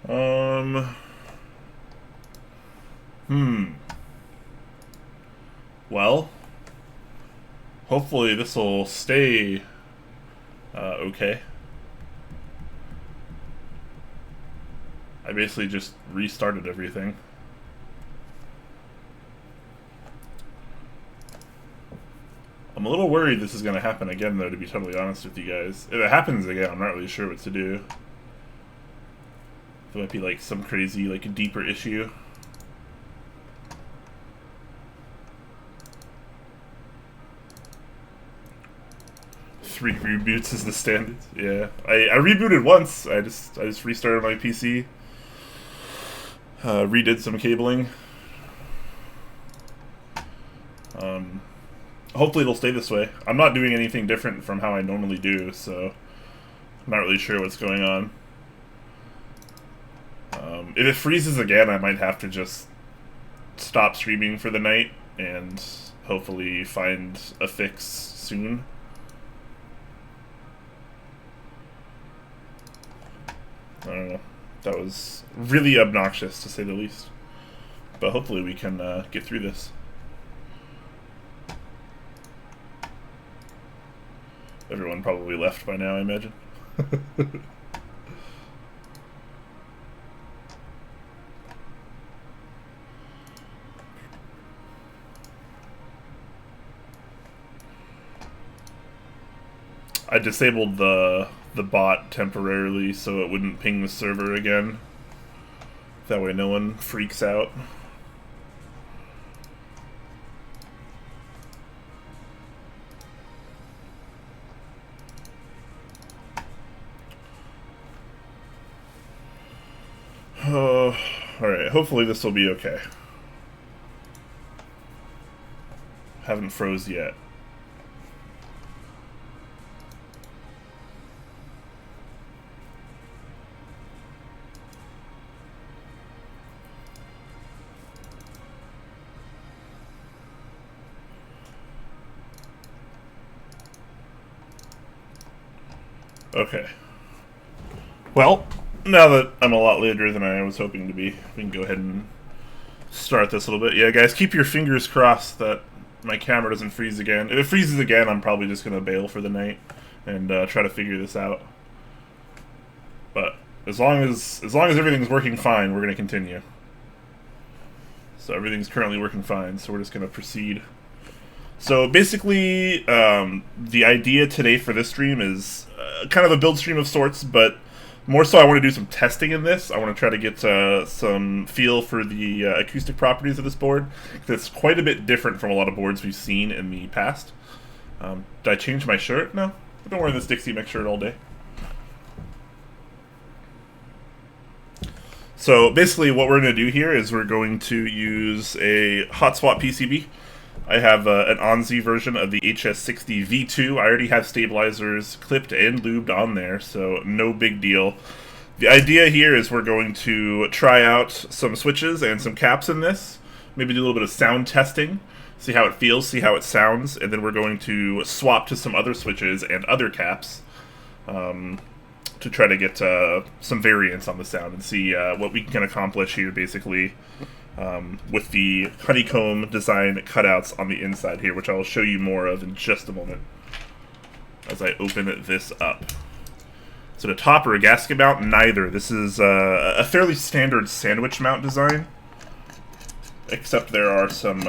Um. Hmm. Well, hopefully this will stay okay. I basically just restarted everything. I'm a little worried this is going to happen again, though, to be totally honest with you guys. If it happens again, I'm not really sure what to do. There might be, like, some crazy, like, deeper issue. Three reboots is the standard. Yeah, I rebooted once. I just restarted my PC. Redid some cabling. Hopefully it'll stay this way. I'm not doing anything different from how I normally do, so I'm not really sure what's going on. If it freezes again, I might have to just stop streaming for the night and hopefully find a fix soon. I don't know. That was really obnoxious, to say the least. But hopefully we can get through this. Everyone probably left by now, I imagine. I disabled the bot temporarily so it wouldn't ping the server again. That way no one freaks out. Alright, hopefully this will be okay. Haven't froze yet. Okay. Well, now that I'm a lot later than I was hoping to be, we can go ahead and start this a little bit. Yeah, guys, keep your fingers crossed that my camera doesn't freeze again. If it freezes again, I'm probably just going to bail for the night and try to figure this out. But as long as everything's working fine, we're going to continue. So everything's currently working fine, so we're just going to proceed. So basically, the idea today for this stream is kind of a build stream of sorts, but more so I want to do some testing in this. I want to try to get some feel for the acoustic properties of this board. It's quite a bit different from a lot of boards we've seen in the past. Did I change my shirt? No. I've been wearing this Dixie Mix shirt all day. So basically what we're going to do here is we're going to use a hot swap PCB. I have an ONZ version of the HS60 V2. I already have stabilizers clipped and lubed on there, so no big deal. The idea here is we're going to try out some switches and some caps in this, maybe do a little bit of sound testing, see how it feels, see how it sounds, and then we're going to swap to some other switches and other caps to try to get some variance on the sound and see what we can accomplish here, basically. With the honeycomb design cutouts on the inside here, which I will show you more of in just a moment as I open this up. So the top or a gasket mount? Neither. This is a fairly standard sandwich mount design, except there are some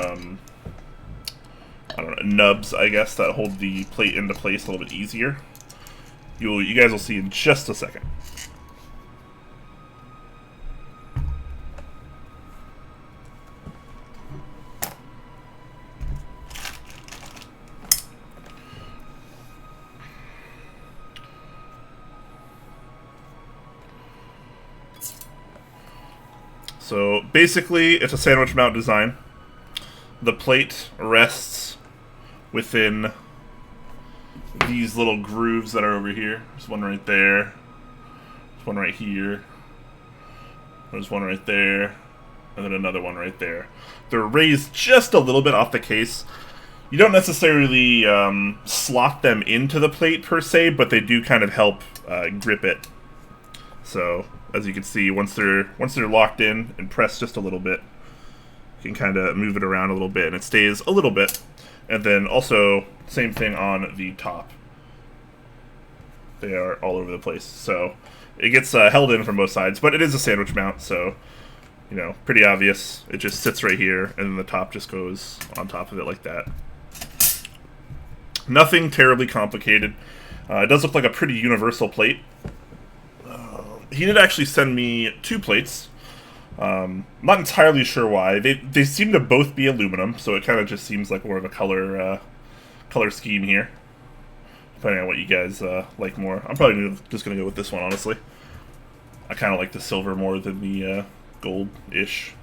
I don't know, nubs, I guess, that hold the plate into place a little bit easier. You guys will see in just a second. So basically, it's a sandwich mount design. The plate rests within these little grooves that are over here. There's one right there. There's one right here. There's one right there. And then another one right there. They're raised just a little bit off the case. You don't necessarily slot them into the plate per se, but they do kind of help grip it. So as you can see, once they're locked in and pressed just a little bit, you can kind of move it around a little bit and it stays a little bit. And then also same thing on the top. They are all over the place. So it gets held in from both sides, but it is a sandwich mount, so you know, pretty obvious. It just sits right here, and then the top just goes on top of it like that. Nothing terribly complicated. It does look like a pretty universal plate. He did actually send me 2 plates. I'm not entirely sure why. They seem to both be aluminum, so it kind of just seems like more of a color scheme here. Depending on what you guys like more. I'm probably just going to go with this one, honestly. I kind of like the silver more than the gold-ish.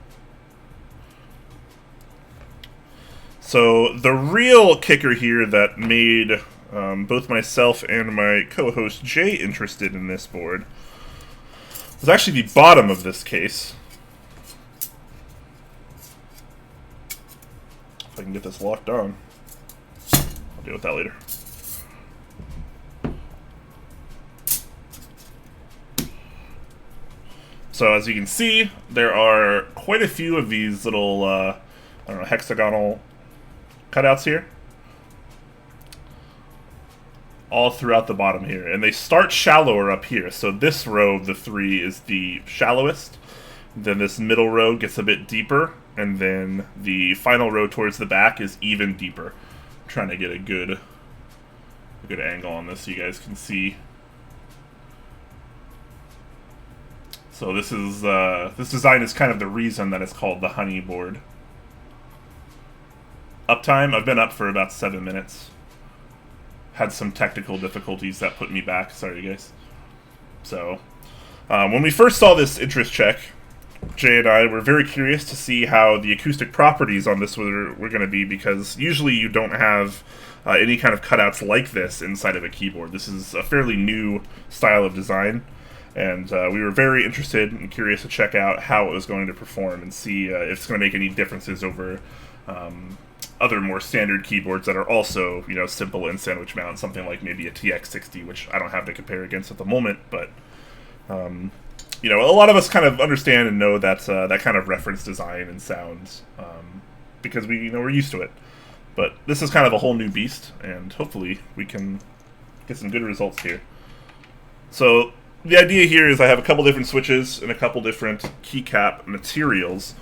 So the real kicker here that made both myself and my co-host Jay interested in this board was actually the bottom of this case. If I can get this locked on. I'll deal with that later. So as you can see, there are quite a few of these little, I don't know, hexagonal cutouts here. All throughout the bottom here. And they start shallower up here. So this row of the 3 is the shallowest. Then this middle row gets a bit deeper. And then the final row towards the back is even deeper. I'm trying to get a good angle on this so you guys can see. So this is this design is kind of the reason that it's called the Honeyboard. Uptime, I've been up for about 7 minutes. Had some technical difficulties that put me back. Sorry, guys. So when we first saw this interest check, Jay and I were very curious to see how the acoustic properties on this were going to be, because usually you don't have any kind of cutouts like this inside of a keyboard. This is a fairly new style of design. And we were very interested and curious to check out how it was going to perform and see if it's going to make any differences over other more standard keyboards that are also, you know, simple and sandwich mount, something like maybe a TX60, which I don't have to compare against at the moment, but you know, a lot of us kind of understand and know that that kind of reference design and sounds because we're used to it. But this is kind of a whole new beast, and hopefully we can get some good results here. So the idea here is I have a couple different switches and a couple different keycap materials,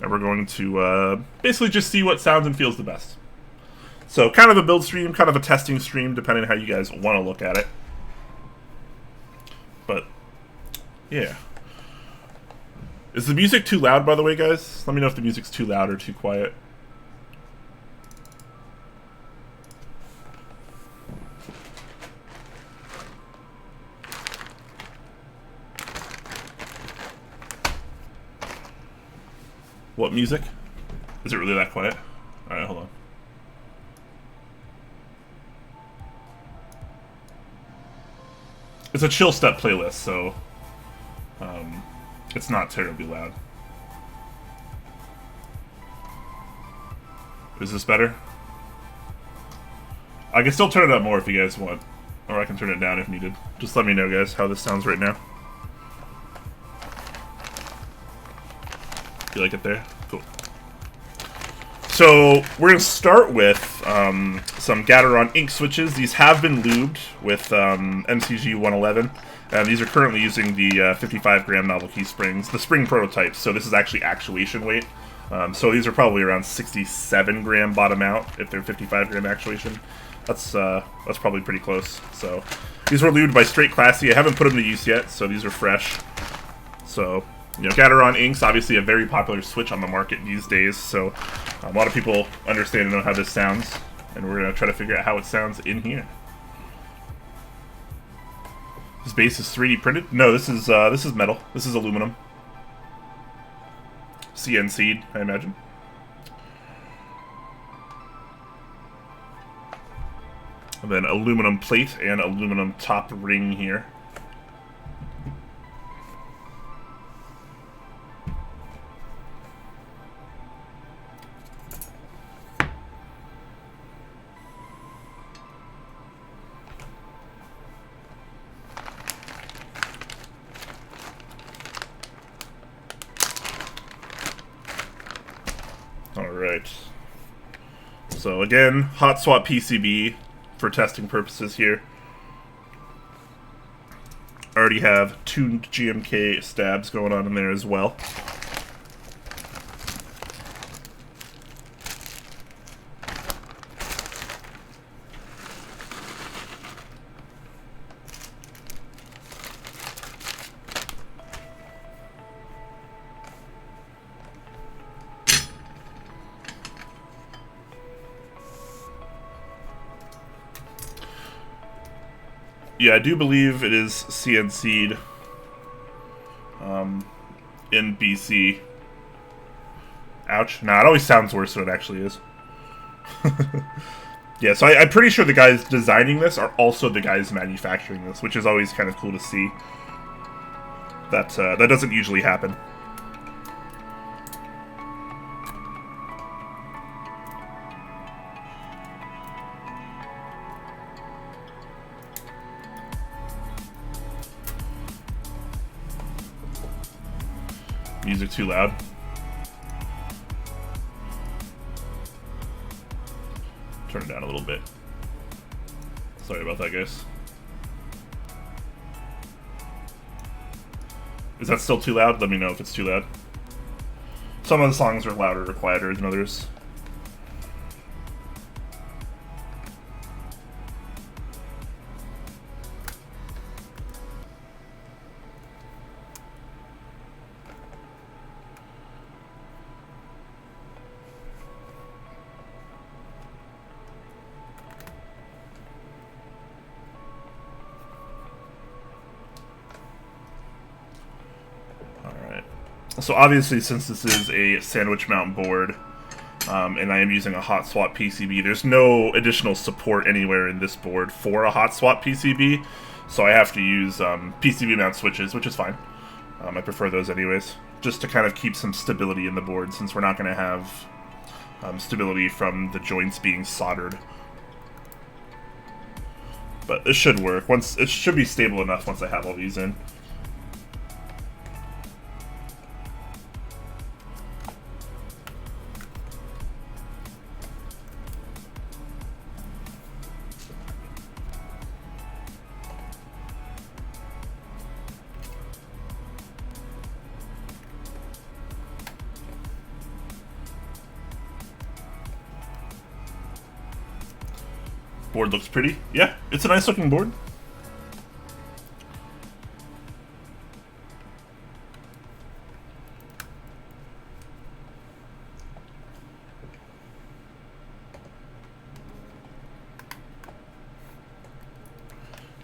and we're going to basically just see what sounds and feels the best. So kind of a build stream, kind of a testing stream, depending on how you guys want to look at it. But, yeah. Is the music too loud, by the way, guys? Let me know if the music's too loud or too quiet. What music? Is it really that quiet? Alright, hold on. It's a chill step playlist, so it's not terribly loud. Is this better? I can still turn it up more if you guys want, or I can turn it down if needed. Just let me know, guys, how this sounds right now. You like it there? Cool. So we're going to start with some Gateron ink switches. These have been lubed with MCG 111. These are currently using the 55-gram novelty springs, the spring prototypes. So this is actually actuation weight. So these are probably around 67-gram bottom out if they're 55-gram actuation. That's probably pretty close. So these were lubed by Straight Classy. I haven't put them to use yet, so these are fresh. So, you know, Gateron inks, obviously a very popular switch on the market these days, so a lot of people understand and know how this sounds, and we're going to try to figure out how it sounds in here. This base is 3D printed? No, this is metal. This is aluminum. CNC'd, I imagine. And then aluminum plate and aluminum top ring here. Alright. So again, hot swap PCB for testing purposes here. I already have tuned GMK stabs going on in there as well. Yeah, I do believe it is CNC'd in BC. Ouch. Nah, it always sounds worse than it actually is. Yeah, so I'm pretty sure the guys designing this are also the guys manufacturing this, which is always kind of cool to see. That doesn't usually happen. Music too loud. Turn it down a little bit. Sorry about that, guys. Is that still too loud? Let me know if it's too loud. Some of the songs are louder or quieter than others. So obviously, since this is a sandwich mount board, and I am using a hot swap PCB, there's no additional support anywhere in this board for a hot swap PCB, so I have to use PCB mount switches, which is fine. I prefer those anyways, just to kind of keep some stability in the board, since we're not going to have stability from the joints being soldered. But this should work. It should be stable enough once I have all these in. Board looks pretty. Yeah, it's a nice looking board.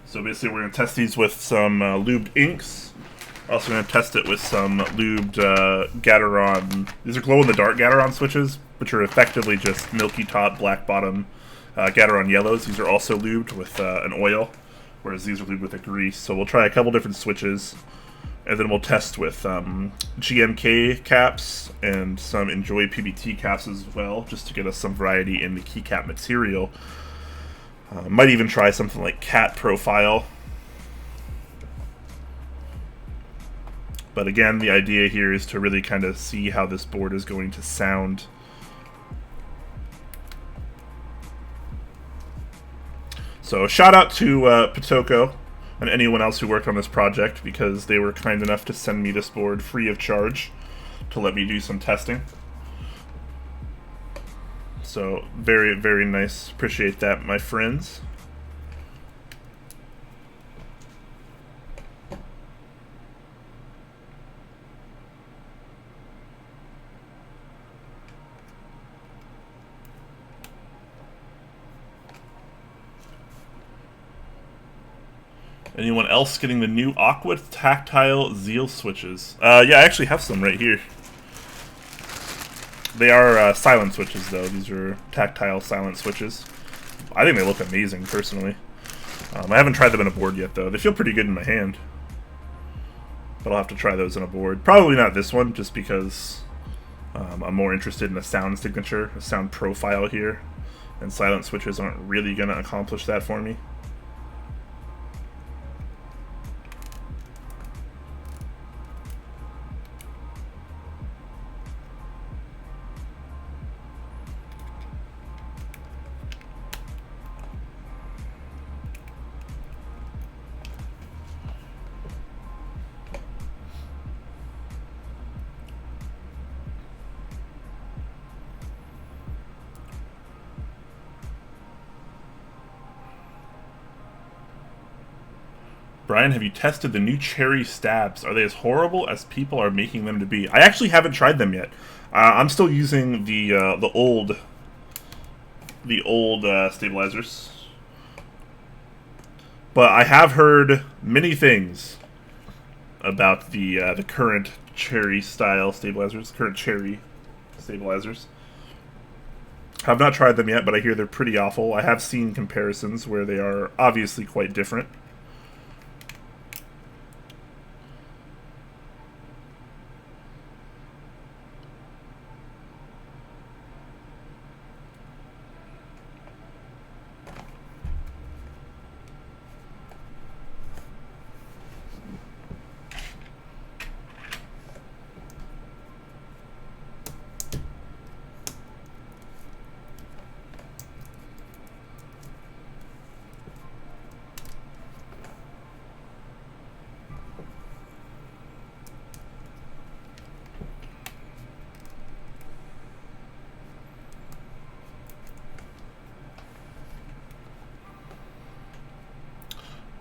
So basically we're going to test these with some lubed inks. Also going to test it with some lubed Gateron. These are glow-in-the-dark Gateron switches, which are effectively just milky top, black bottom Gateron yellows. These are also lubed with an oil, whereas these are lubed with a grease. So we'll try a couple different switches, and then we'll test with GMK caps and some Enjoy PBT caps as well, just to get us some variety in the keycap material. Might even try something like cat profile. But again, the idea here is to really kind of see how this board is going to sound. So shout out to Potoko and anyone else who worked on this project, because they were kind enough to send me this board free of charge to let me do some testing. So very, very nice. Appreciate that, my friends. Anyone else getting the new Aqua Tactile Zeal switches? Yeah, I actually have some right here. They are silent switches, though. These are tactile silent switches. I think they look amazing, personally. I haven't tried them in a board yet, though. They feel pretty good in my hand. But I'll have to try those in a board. Probably not this one, just because I'm more interested in a sound signature, a sound profile here. And silent switches aren't really going to accomplish that for me. Brian, have you tested the new cherry stabs? Are they as horrible as people are making them to be? I actually haven't tried them yet. I'm still using the old stabilizers, but I have heard many things about the current cherry style stabilizers, current cherry stabilizers. Have not tried them yet, but I hear they're pretty awful. I have seen comparisons where they are obviously quite different.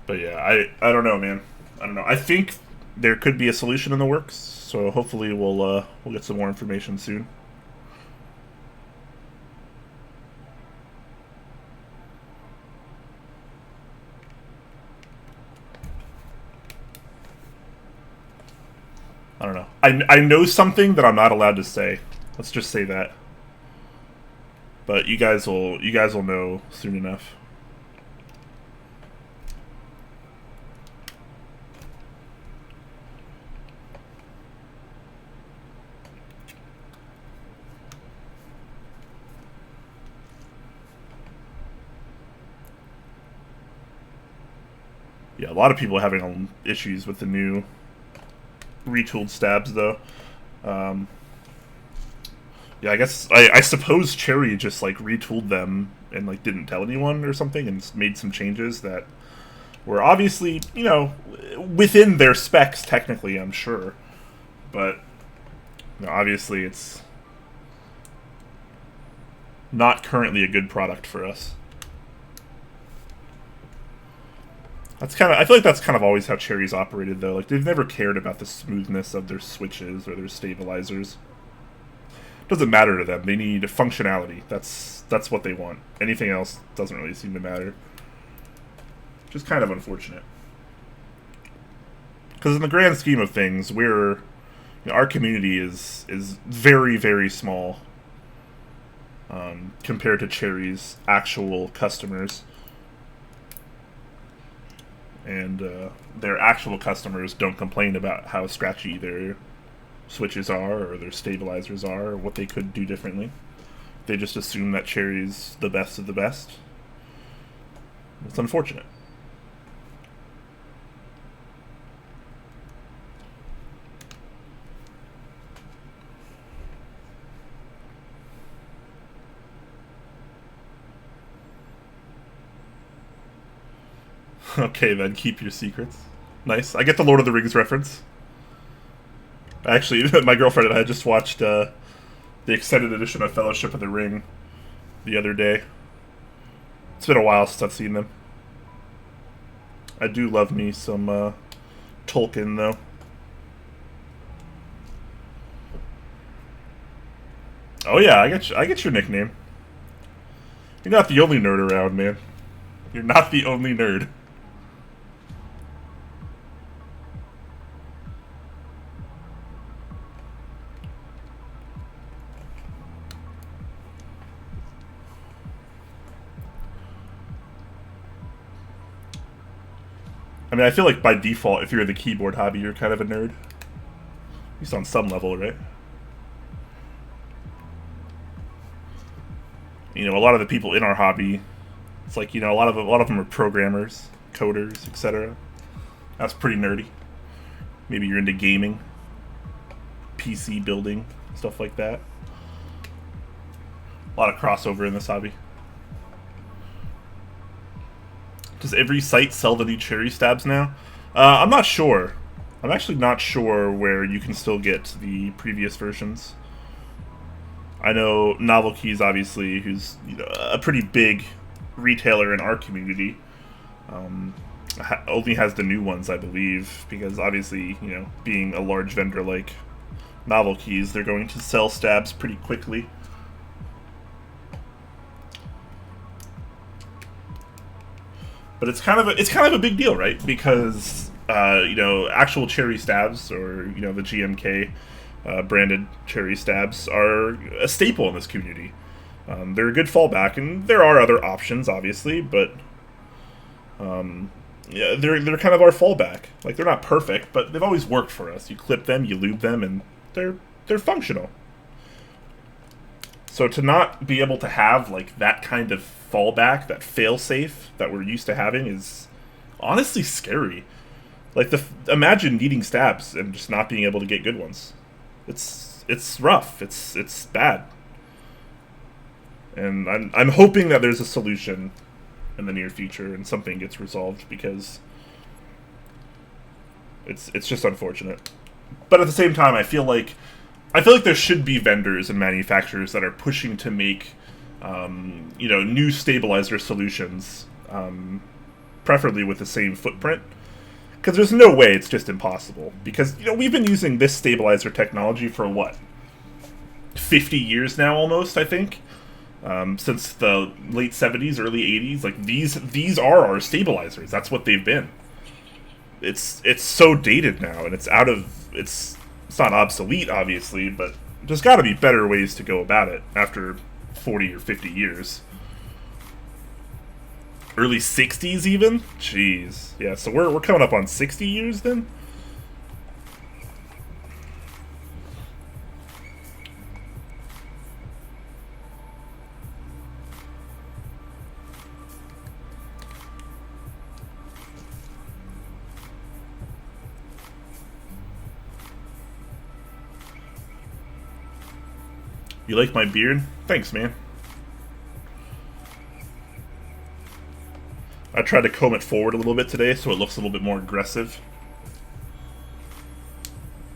But yeah, I don't know, man. I don't know. I think there could be a solution in the works, so hopefully we'll get some more information soon. I don't know. I know something that I'm not allowed to say. Let's just say that. But you guys will know soon enough. Yeah, a lot of people are having issues with the new retooled stabs, though. Yeah, I suppose Cherry just like retooled them and like didn't tell anyone or something, and made some changes that were obviously, you know, within their specs technically, I'm sure, but you know, obviously it's not currently a good product for us. I feel like that's kind of always how Cherry's operated, though. Like, they've never cared about the smoothness of their switches or their stabilizers. Doesn't matter to them. They need functionality. That's what they want. Anything else doesn't really seem to matter. Which is kind of unfortunate. Because in the grand scheme of things, our community is very, very small compared to Cherry's actual customers. And their actual customers don't complain about how scratchy their switches are or their stabilizers are or what they could do differently. They just assume that Cherry's the best of the best. It's unfortunate. Okay, then, keep your secrets. Nice. I get the Lord of the Rings reference. Actually, my girlfriend and I just watched the extended edition of Fellowship of the Ring the other day. It's been a while since I've seen them. I do love me some Tolkien, though. Oh yeah, I get your nickname. You're not the only nerd around, man. You're not the only nerd. I mean, I feel like by default, if you're in the keyboard hobby, you're kind of a nerd. At least on some level, right? You know, a lot of the people in our hobby, it's like, you know, a lot of them are programmers, coders, etc. That's pretty nerdy. Maybe you're into gaming, PC building, stuff like that. A lot of crossover in this hobby. Does every site sell the new Cherry stabs now? I'm not sure. I'm actually not sure where you can still get the previous versions. I know Novel Keys, obviously, who's, you know, a pretty big retailer in our community. only has the new ones, I believe, because obviously, you know, being a large vendor like Novel Keys, they're going to sell stabs pretty quickly. But it's kind of a big deal, right? Because you know, actual cherry stabs, or you know, the GMK branded cherry stabs, are a staple in this community. They're a good fallback, and there are other options, obviously, but yeah, they're kind of our fallback. Like, they're not perfect, but they've always worked for us. You clip them, you lube them, and they're functional. So to not be able to have like that kind of fallback, that fail-safe that we're used to having, is honestly scary. Like, imagine needing stabs and just not being able to get good ones. It's rough. It's bad. And I'm hoping that there's a solution in the near future and something gets resolved, because it's just unfortunate. But at the same time, I feel like there should be vendors and manufacturers that are pushing to make you know, new stabilizer solutions, preferably with the same footprint. Because there's no way it's just impossible. Because, you know, we've been using this stabilizer technology for what, 50 years now, almost, I think. Since the late 70s, early 80s. Like, these are our stabilizers. That's what they've been. It's so dated now, and it's not obsolete, obviously, but there's got to be better ways to go about it after 40 or 50 years. Early 60s, even? Jeez. Yeah, so we're coming up on 60 years, then? You like my beard? Thanks, man. I tried to comb it forward a little bit today so it looks a little bit more aggressive.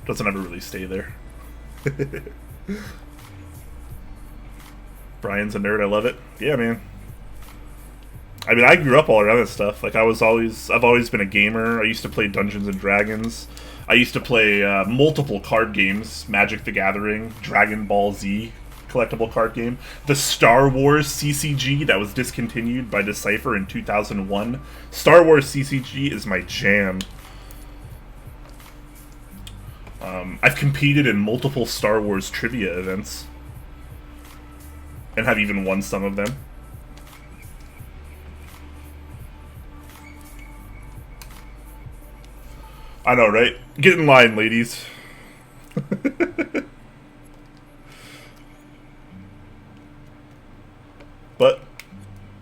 Doesn't ever really stay there. Brian's a nerd, I love it. Yeah, man. I mean, I grew up all around this stuff. Like, I've always been a gamer. I used to play Dungeons and Dragons. I used to play multiple card games: Magic the Gathering, Dragon Ball Z collectible card game, the Star Wars CCG that was discontinued by Decipher in 2001. Star Wars CCG is my jam. I've competed in multiple Star Wars trivia events, and have even won some of them. I know, right? Get in line, ladies. But,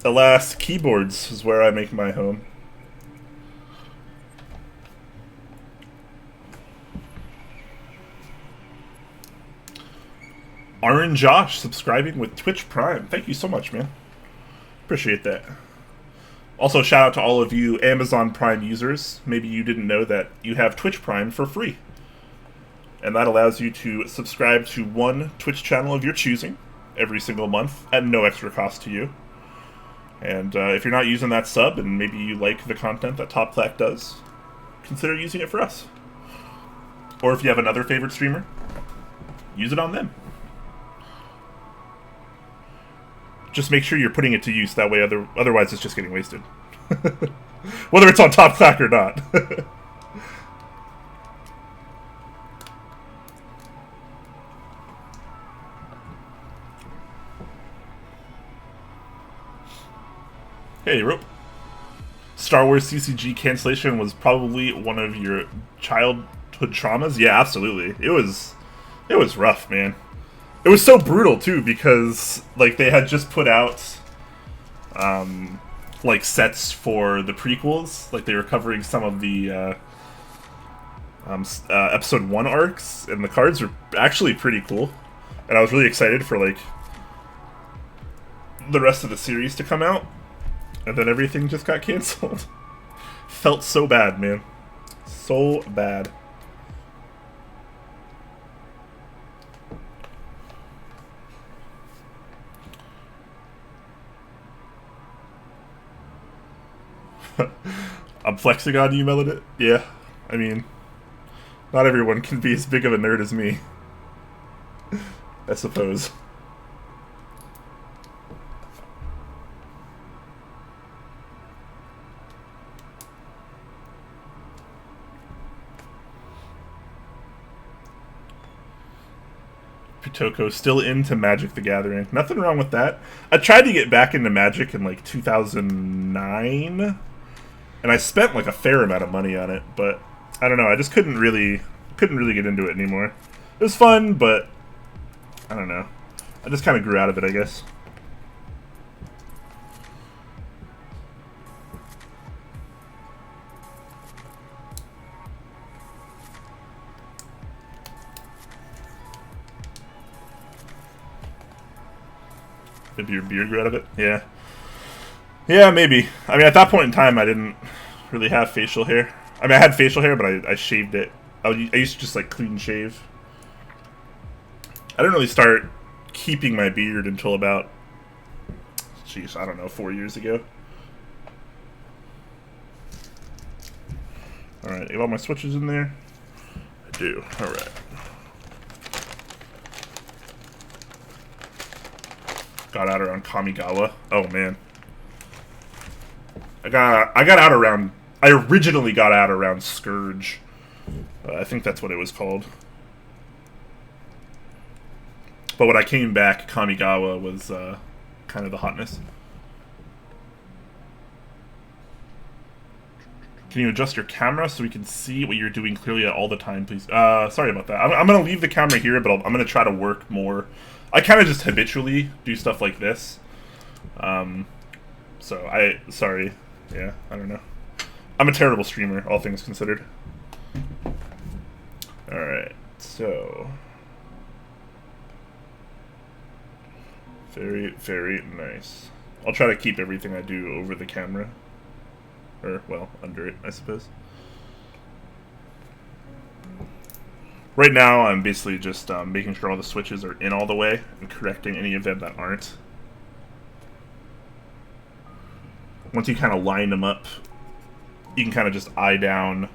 alas, keyboards is where I make my home. Aaron Josh subscribing with Twitch Prime. Thank you so much, man. Appreciate that. Also, shout out to all of you Amazon Prime users. Maybe you didn't know that you have Twitch Prime for free. And that allows you to subscribe to one Twitch channel of your choosing every single month at no extra cost to you. And if you're not using that sub, and maybe you like the content that Top Clack does, consider using it for us. Or if you have another favorite streamer, use it on them. Just make sure you're putting it to use, that way otherwise it's just getting wasted. Whether it's on Top Clack or not. Hey, Rope. Star Wars CCG cancellation was probably one of your childhood traumas? Yeah, absolutely. It was rough, man. It was so brutal, too, because, like, they had just put out, like, sets for the prequels. Like, they were covering some of the, Episode 1 arcs, and the cards were actually pretty cool. And I was really excited for, like, the rest of the series to come out. And then everything just got canceled. Felt so bad, man. So bad. I'm flexing on you, Melody. Yeah, I mean, not everyone can be as big of a nerd as me, I suppose. Pitoko still into Magic the Gathering. Nothing wrong with that. I tried to get back into Magic in like 2009, and I spent like a fair amount of money on it, but I don't know. I just couldn't really get into it anymore. It was fun, but I don't know. I just kind of grew out of it, I guess. Maybe your beard grew out of it? Yeah. Yeah, maybe. I mean, at that point in time, I didn't really have facial hair. I mean, I had facial hair, but I shaved it. I used to just, like, clean shave. I didn't really start keeping my beard until about, jeez, I don't know, 4 years ago. Alright, I have all my switches in there? I do. Alright. Got out around Kamigawa. Oh man, I got out around. I originally got out around Scourge. I think that's what it was called. But when I came back, Kamigawa was kind of the hotness. Can you adjust your camera so we can see what you're doing clearly all the time, please? Sorry about that. I'm going to leave the camera here, but I'm going to try to work more. I kind of just habitually do stuff like this. Sorry. Yeah, I don't know. I'm a terrible streamer, all things considered. Alright, so... Very, very nice. I'll try to keep everything I do over the camera. Or, well, under it, I suppose. Right now, I'm basically just making sure all the switches are in all the way and correcting any of them that aren't. Once you kind of line them up, you can kind of just eye down.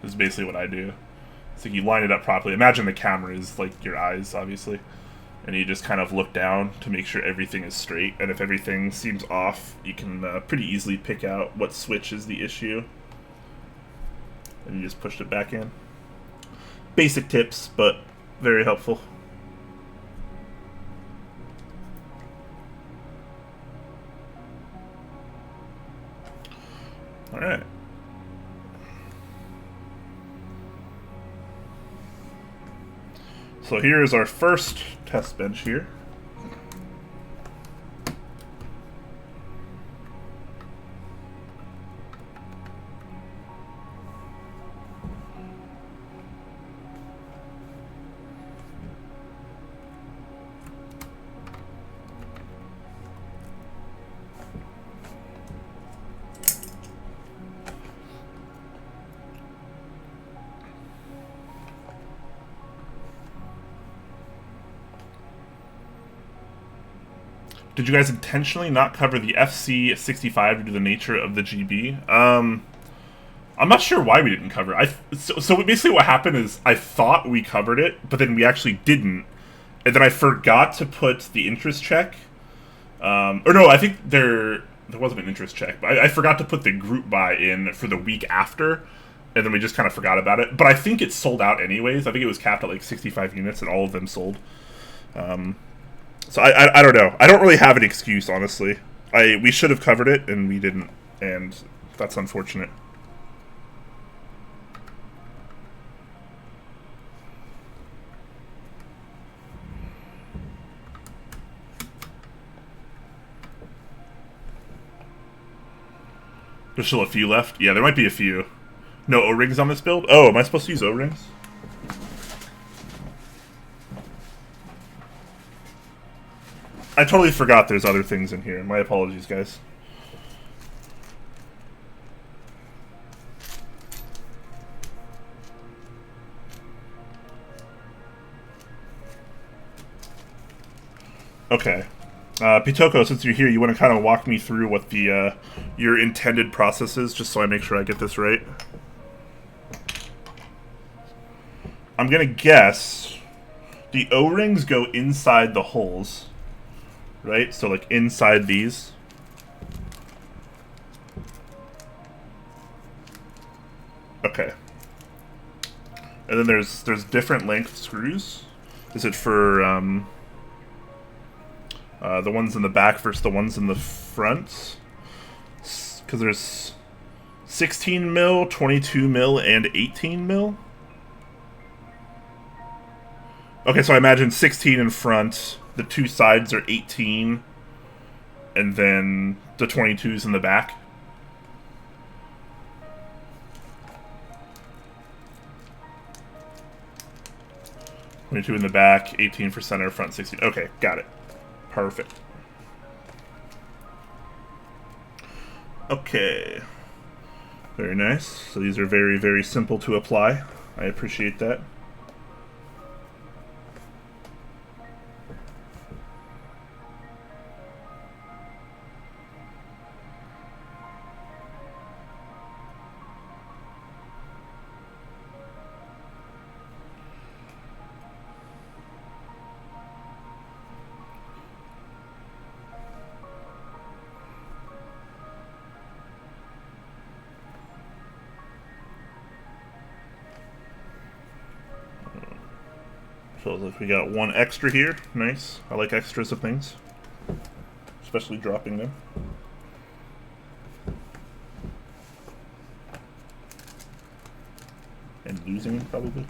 Is basically what I do. So you line it up properly. Imagine the camera is like your eyes, obviously. And you just kind of look down to make sure everything is straight. And if everything seems off, you can pretty easily pick out what switch is the issue. And you just push it back in. Basic tips, but very helpful. All right. So here is our first test bench here. Did you guys intentionally not cover the FC65 due to the nature of the GB? I'm not sure why we didn't cover it. So basically what happened is I thought we covered it, but then we actually didn't. And then I forgot to put the interest check. Or no, I think there wasn't an interest check, but I forgot to put the group buy in for the week after. And then we just kind of forgot about it. But I think it sold out anyways. I think it was capped at like 65 units and all of them sold. So I don't know. I don't really have an excuse, honestly. We should have covered it, and we didn't, and that's unfortunate. There's still a few left? Yeah, there might be a few. No O-rings on this build? Oh, am I supposed to use O-rings? I totally forgot there's other things in here. My apologies, guys. Okay. Pitoko, since you're here, you want to kind of walk me through what the your intended process is, just so I make sure I get this right. I'm gonna guess the O-rings go inside the holes, right? So like inside these. Okay. And then there's different length screws. Is it for the ones in the back versus the ones in the front? Because there's 16 mil, 22 mil, and 18 mil. Okay, so I imagine 16 in front, the two sides are 18, and then the 22's in the back. $22 in the back, 18 for center, front 16. Okay, got it. Perfect. Okay. Very nice. So these are very, very simple to apply. I appreciate that. Feels like we got one extra here. Nice. I like extras of things, especially dropping them. And losing them, probably.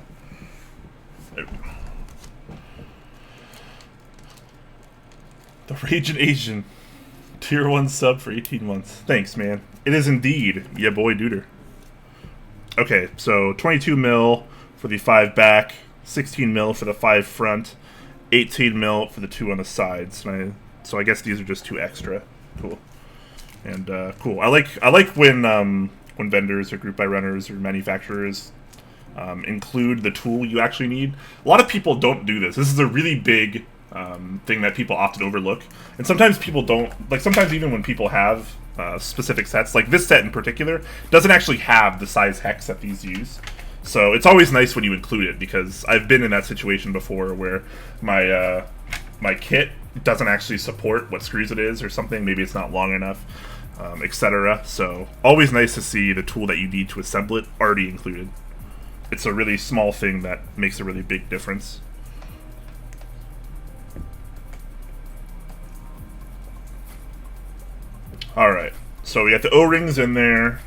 There we go. The Raging Asian. Tier 1 sub for 18 months. Thanks, man. It is indeed. Yeah, boy, duder. Okay, so 22 mil for the 5 back. 16 mil for the 5 front, 18 mil for the 2 on the sides. So I guess these are just 2 extra. Cool. And cool. I like when vendors or group buy runners or manufacturers include the tool you actually need. A lot of people don't do this. This is a really big thing that people often overlook. And sometimes people don't, like sometimes even when people have specific sets, like this set in particular, doesn't actually have the size hex that these use. So it's always nice when you include it, because I've been in that situation before where my my kit doesn't actually support what screws it is or something. Maybe it's not long enough, etc. So always nice to see the tool that you need to assemble it already included. It's a really small thing that makes a really big difference. Alright, so we got the O-rings in there.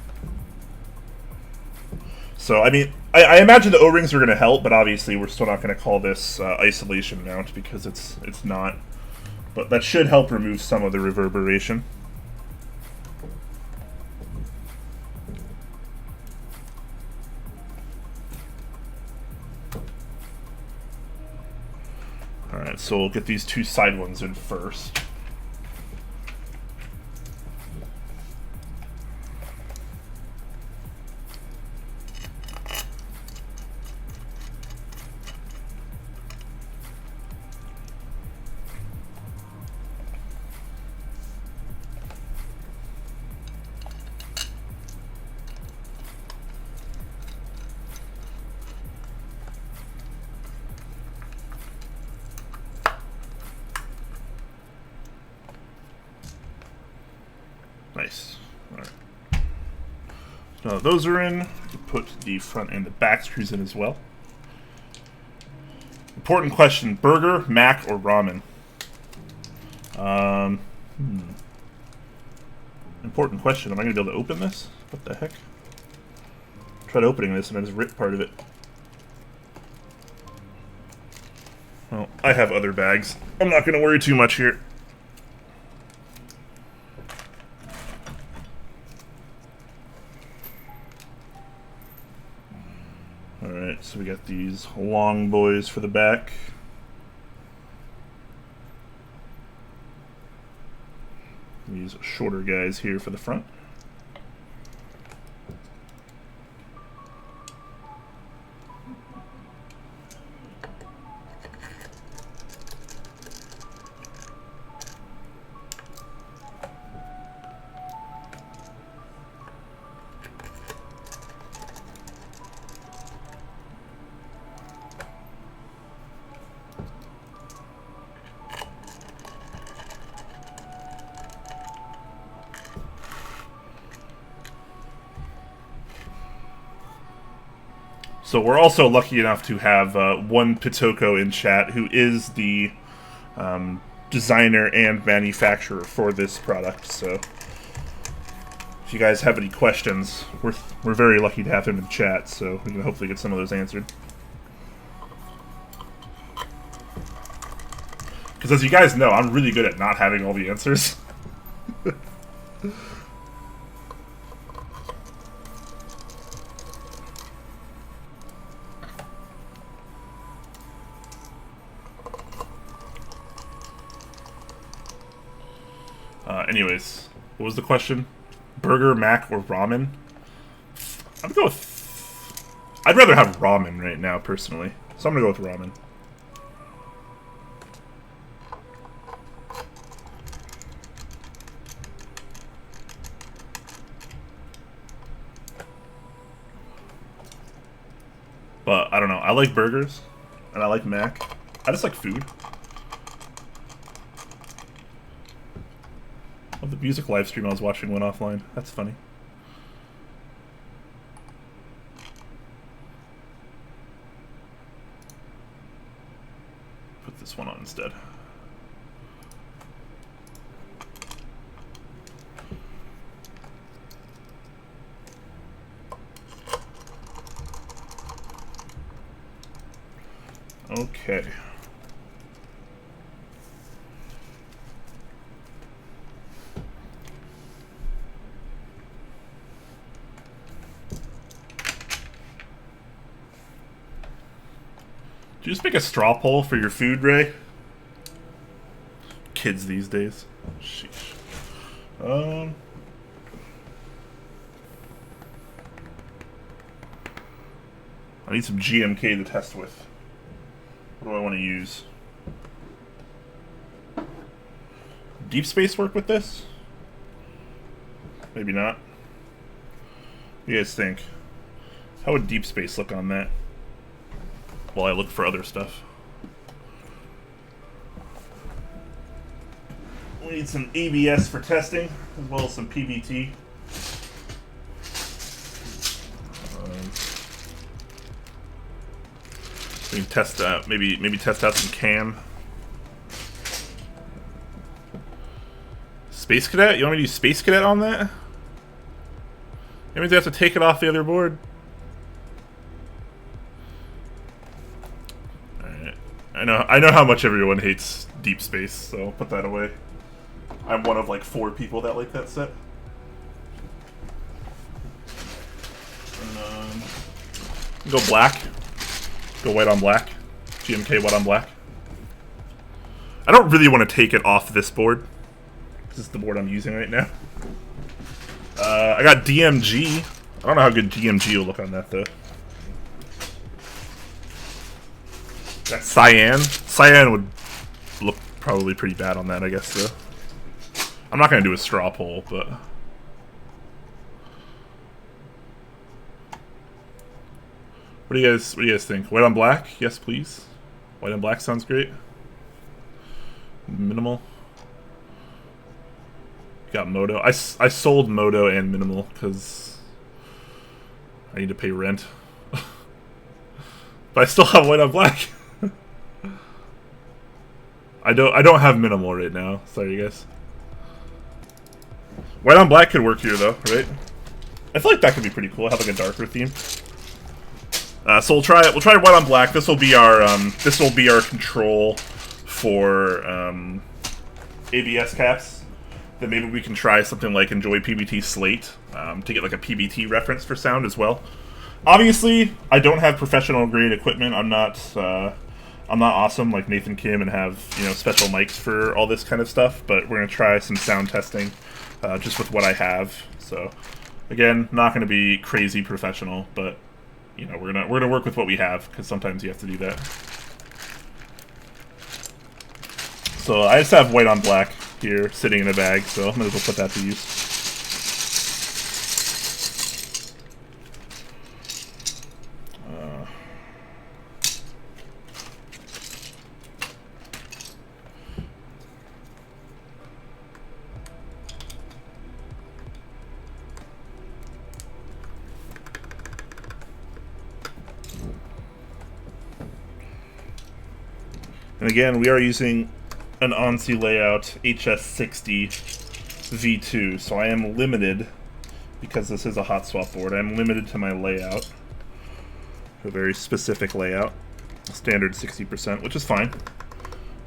So, I mean, I imagine the O-rings are going to help, but obviously we're still not going to call this isolation mount because it's not. But that should help remove some of the reverberation. Alright, so we'll get these 2 side ones in first. Nice. Alright. Now that those are in, put the front and the back screws in as well. Important question: burger, mac, or ramen? Important question. Am I going to be able to open this? What the heck? Tried opening this and I just ripped part of it. Well, I have other bags. I'm not going to worry too much here. Alright, so we got these long boys for the back. These shorter guys here for the front. So we're also lucky enough to have one Pitoko in chat who is the designer and manufacturer for this product. So if you guys have any questions, we're very lucky to have him in chat. So we can hopefully get some of those answered. Because as you guys know, I'm really good at not having all the answers. Anyways, what was the question? Burger, mac, or ramen? I'd go with... I'd rather have ramen right now, personally. So I'm gonna go with ramen. But, I don't know. I like burgers. And I like mac. I just like food. Oh, the music live stream I was watching went offline. That's funny. Put this one on instead. Okay. Did you just make a straw poll for your food, Ray? Kids these days. Sheesh. I need some GMK to test with. What do I want to use? Deep Space work with this? Maybe not. What do you guys think? How would Deep Space look on that? While I look for other stuff. We need some ABS for testing, as well as some PBT. We can test maybe test out some cam. Space Cadet? You want me to use Space Cadet on that? That means I have to take it off the other board. Alright. I know how much everyone hates Deep Space, so I'll put that away. I'm one of like 4 people that like that set. And, go black. Go white on black. GMK white on black. I don't really want to take it off this board. This is the board I'm using right now. I got DMG. I don't know how good DMG will look on that though. That Cyan. Cyan would look probably pretty bad on that, I guess though. I'm not gonna do a straw poll, but what do you guys think? White on black? Yes, please. White on black sounds great. Minimal. Got Moto. I sold Moto and Minimal because I need to pay rent. But I still have white on black. I don't have Minimal right now. Sorry, guys. White on black could work here though, right? I feel like that could be pretty cool. Have like a darker theme. So we'll try white on black. This will be our control for ABS caps. Then maybe we can try something like Enjoy PBT Slate to get like a PBT reference for sound as well. Obviously, I don't have professional grade equipment. I'm not awesome like Nathan Kim and have special mics for all this kind of stuff. But we're gonna try some sound testing just with what I have. So again, not gonna be crazy professional, but we're gonna work with what we have because sometimes you have to do that. So I just have white on black here sitting in a bag, so I'm gonna go put that to use. And again, we are using an ONSI layout HS60 V2, so I am limited, because this is a hot swap board, I'm limited to my layout. A very specific layout. Standard 60%, which is fine.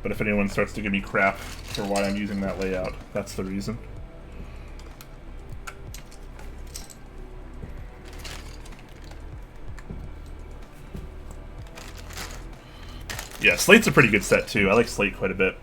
But if anyone starts to give me crap for why I'm using that layout, that's the reason. Yeah, Slate's a pretty good set too. I like Slate quite a bit.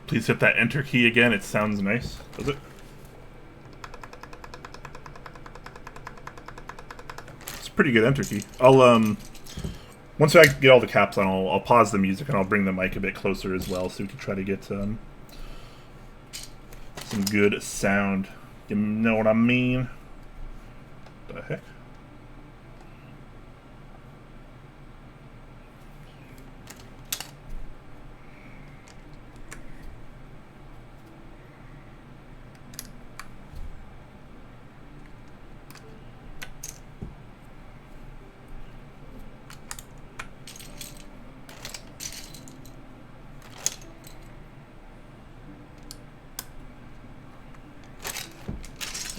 Please hit that enter key again. It sounds nice. Does it? It's a pretty good enter key. I'll once I get all the caps on, I'll pause the music and I'll bring the mic a bit closer as well, so we can try to get some good sound. You know what I mean? The heck?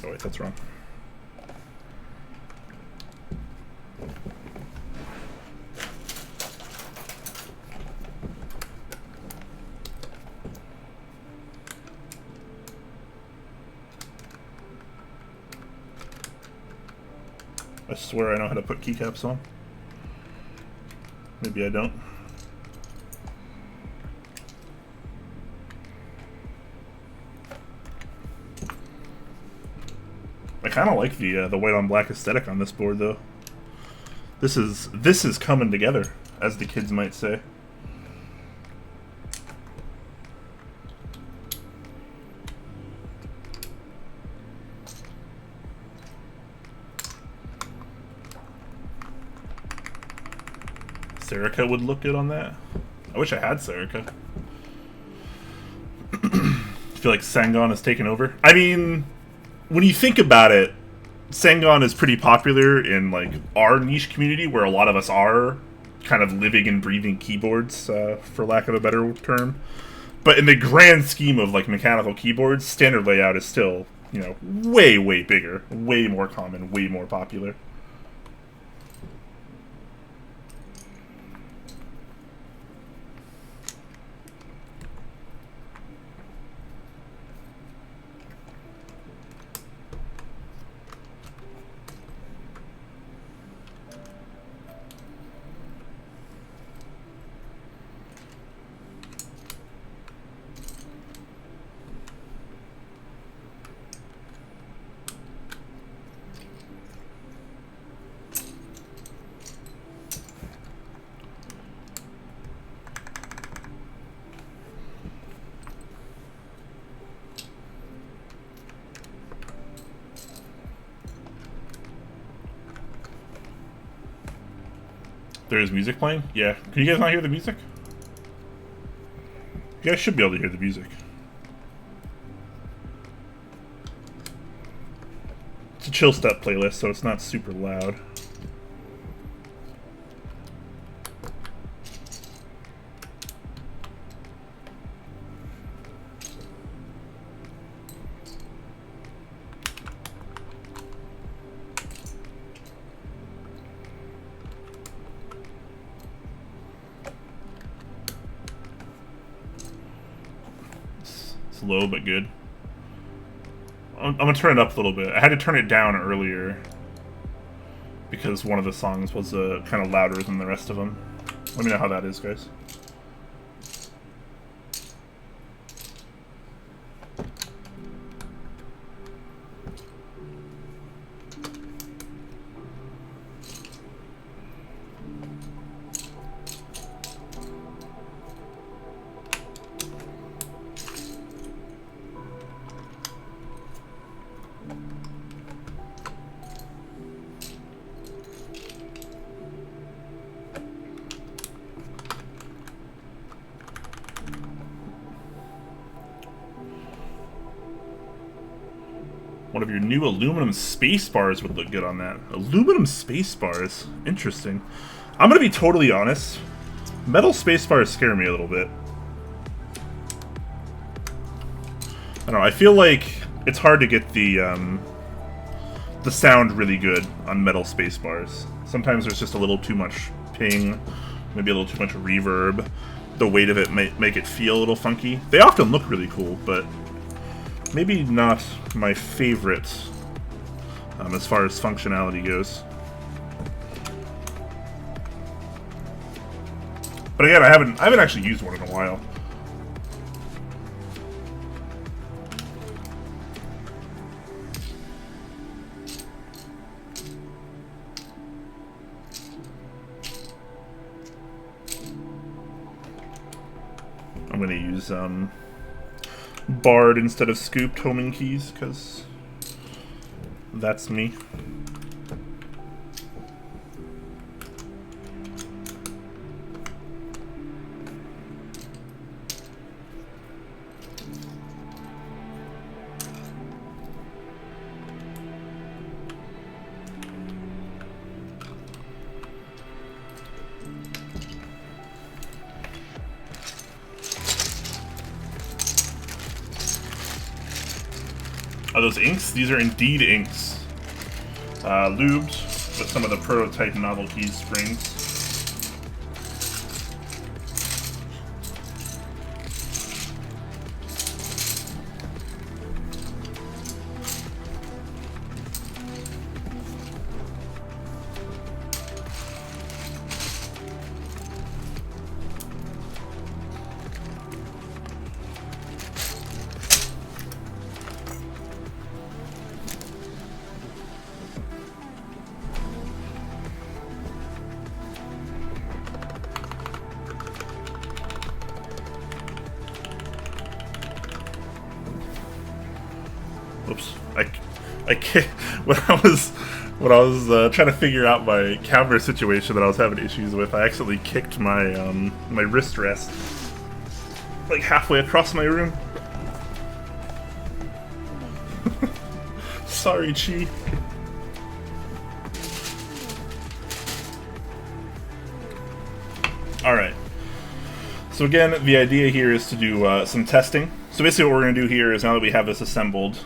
Oh wait, that's wrong. I swear I know how to put keycaps on. Maybe I don't. I kind of like the white on black aesthetic on this board, though. This is coming together, as the kids might say. Serica would look good on that. I wish I had Serica. I feel like Sangon has taken over. I mean, when you think about it, Sangon is pretty popular in like our niche community, where a lot of us are kind of living and breathing keyboards, for lack of a better term. But in the grand scheme of like mechanical keyboards, standard layout is still, you know, way bigger, way more common, way more popular. There is music playing? Yeah. Can you guys not hear the music? You guys should be able to hear the music. It's a chill step playlist, so it's not super loud. Low but good. I'm gonna turn it up a little bit. I had to turn it down earlier because one of the songs was kind of louder than the rest of them. Let me know how that is, guys. One of your new aluminum space bars would look good on that. Aluminum space bars? Interesting. I'm gonna be totally honest. Metal space bars scare me a little bit. I don't know, I feel like it's hard to get the sound really good on metal space bars. Sometimes there's just a little too much ping, maybe a little too much reverb. The weight of it may make it feel a little funky. They often look really cool, but maybe not my favorite as far as functionality goes. But again, I haven't actually used one in a while. I'm gonna use barred instead of scooped homing keys, because that's me. Are those inks? These are indeed inks. Lubed with some of the prototype novelty springs. Oops, I can't. When I was trying to figure out my camera situation that I was having issues with, I accidentally kicked my my wrist rest like halfway across my room. Sorry, Chi. All right. So again, the idea here is to do some testing. So basically what we're going to do here is, now that we have this assembled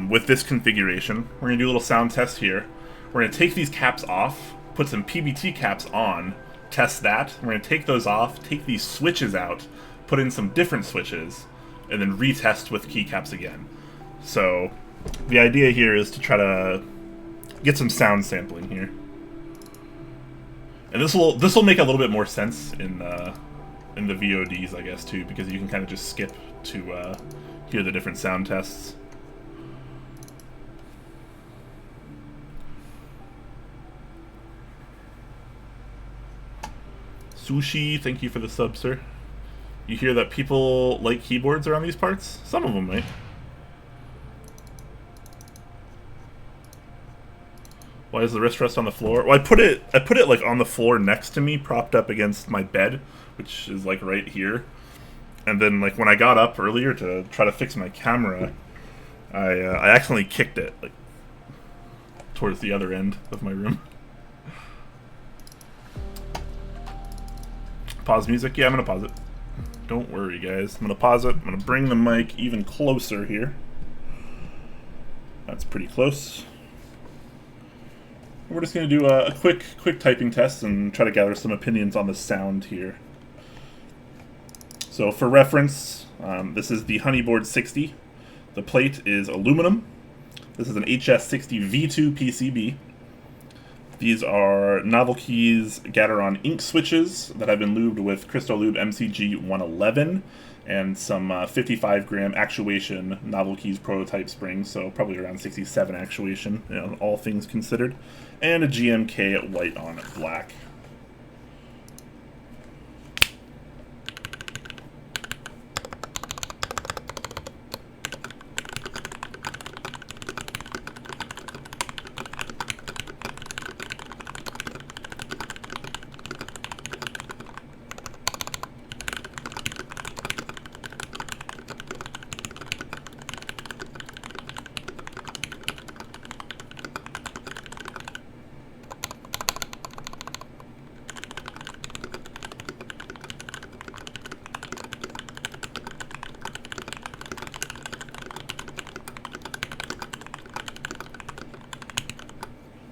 with this configuration, we're going to do a little sound test here. We're going to take these caps off, put some PBT caps on, test that. We're going to take those off, take these switches out, put in some different switches, and then retest with keycaps again. So the idea here is to try to get some sound sampling here. And this will make a little bit more sense in the VODs, I guess, too, because you can kind of just skip to hear the different sound tests. Sushi, thank you for the sub, sir. You hear that people like keyboards around these parts? Some of them might. Why is the wrist rest on the floor? Well, I put it like on the floor next to me, propped up against my bed, which is like right here. And then like when I got up earlier to try to fix my camera, I accidentally kicked it like towards the other end of my room. Pause music? Yeah, I'm gonna pause it. Don't worry, guys. I'm gonna pause it. I'm gonna bring the mic even closer here. That's pretty close. We're just going to do a quick typing test and try to gather some opinions on the sound here. So for reference, this is the Honeyboard60. The plate is aluminum. This is an HS60 V2 PCB. These are Novel Keys Gateron ink switches that have been lubed with Crystal Lube MCG 111 and some 55-gram actuation Novel Keys prototype springs, so probably around 67 actuation, you know, all things considered, and a GMK white on black.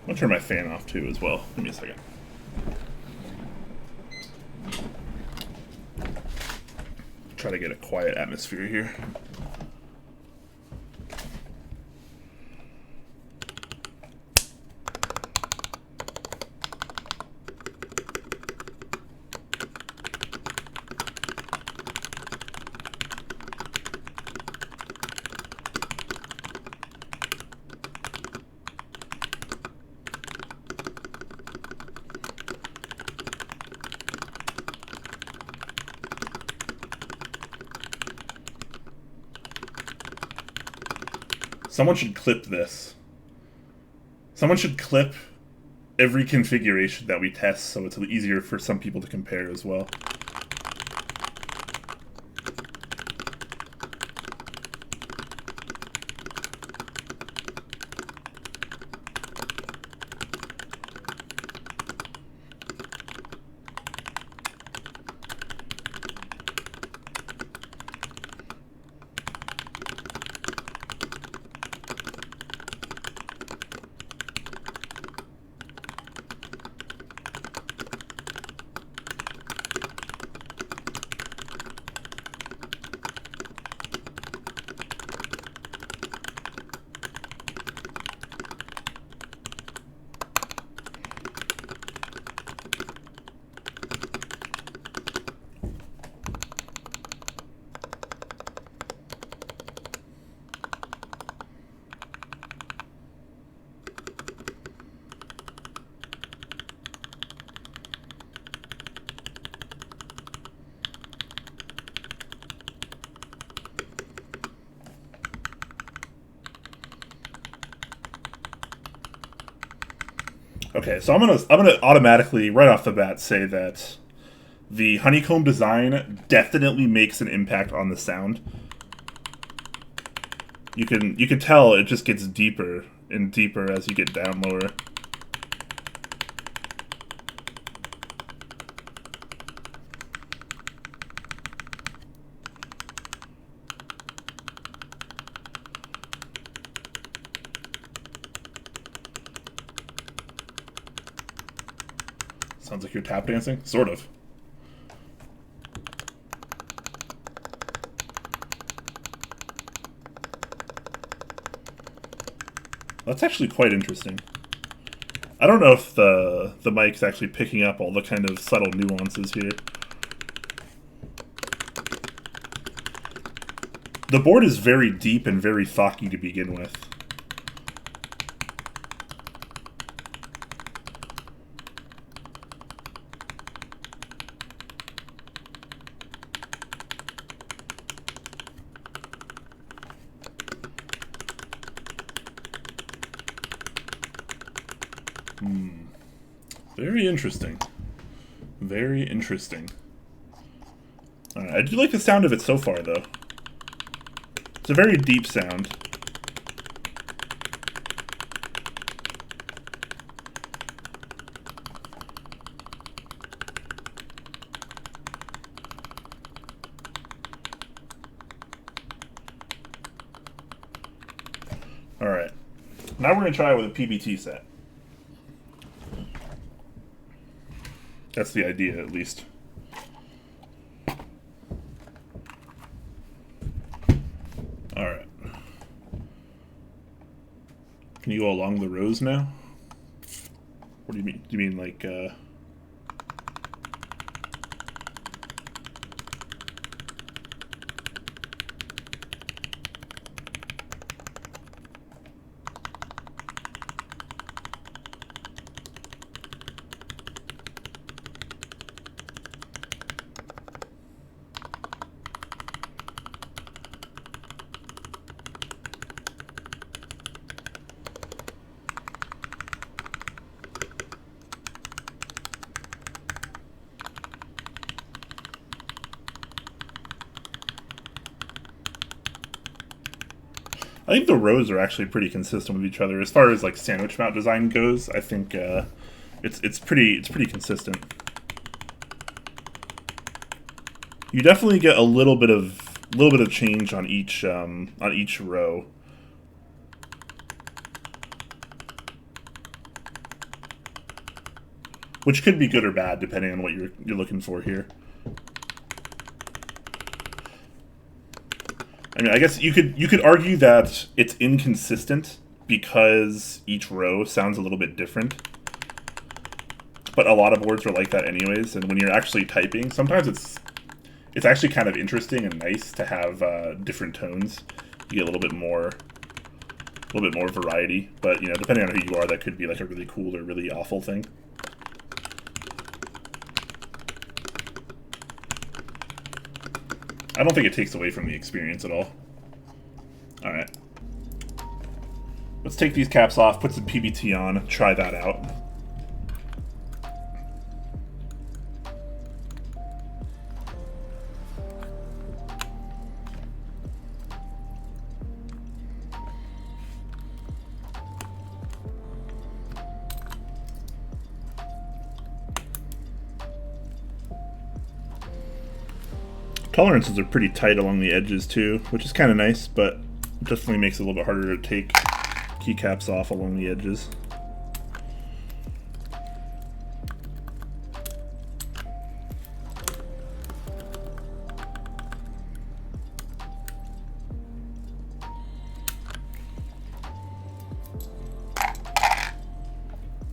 I'll turn my fan off too as well. Give me a second. Try to get a quiet atmosphere here. Someone should clip this. Someone should clip every configuration that we test so it's easier for some people to compare as well. Okay, so I'm gonna automatically right off the bat say that the honeycomb design definitely makes an impact on the sound. You can tell it just gets deeper and deeper as you get down lower. Sounds like you're tap dancing? Sort of. That's actually quite interesting. I don't know if the mic's actually picking up all the kind of subtle nuances here. The board is very deep and very thocky to begin with. Very interesting. Very interesting. Alright, I do like the sound of it so far, though. It's a very deep sound. Alright. Now we're going to try it with a PBT set. That's the idea, at least. Alright. Can you go along the rows now? What do you mean? Do you mean like, I think the rows are actually pretty consistent with each other as far as like sandwich mount design goes. I think it's pretty consistent. You definitely get a little bit of change on each row. which could be good or bad depending on what you're looking for here. I mean, I guess you could argue that it's inconsistent because each row sounds a little bit different. But a lot of boards are like that anyways, and when you're actually typing, sometimes it's actually kind of interesting and nice to have different tones. You get a little bit more variety, but you know, depending on who you are, that could be like a really cool or really awful thing. I don't think it takes away from the experience at all. Alright. Let's take these caps off, put some PBT on, try that out. Tolerances are pretty tight along the edges too, which is kind of nice, but definitely makes it a little bit harder to take keycaps off along the edges.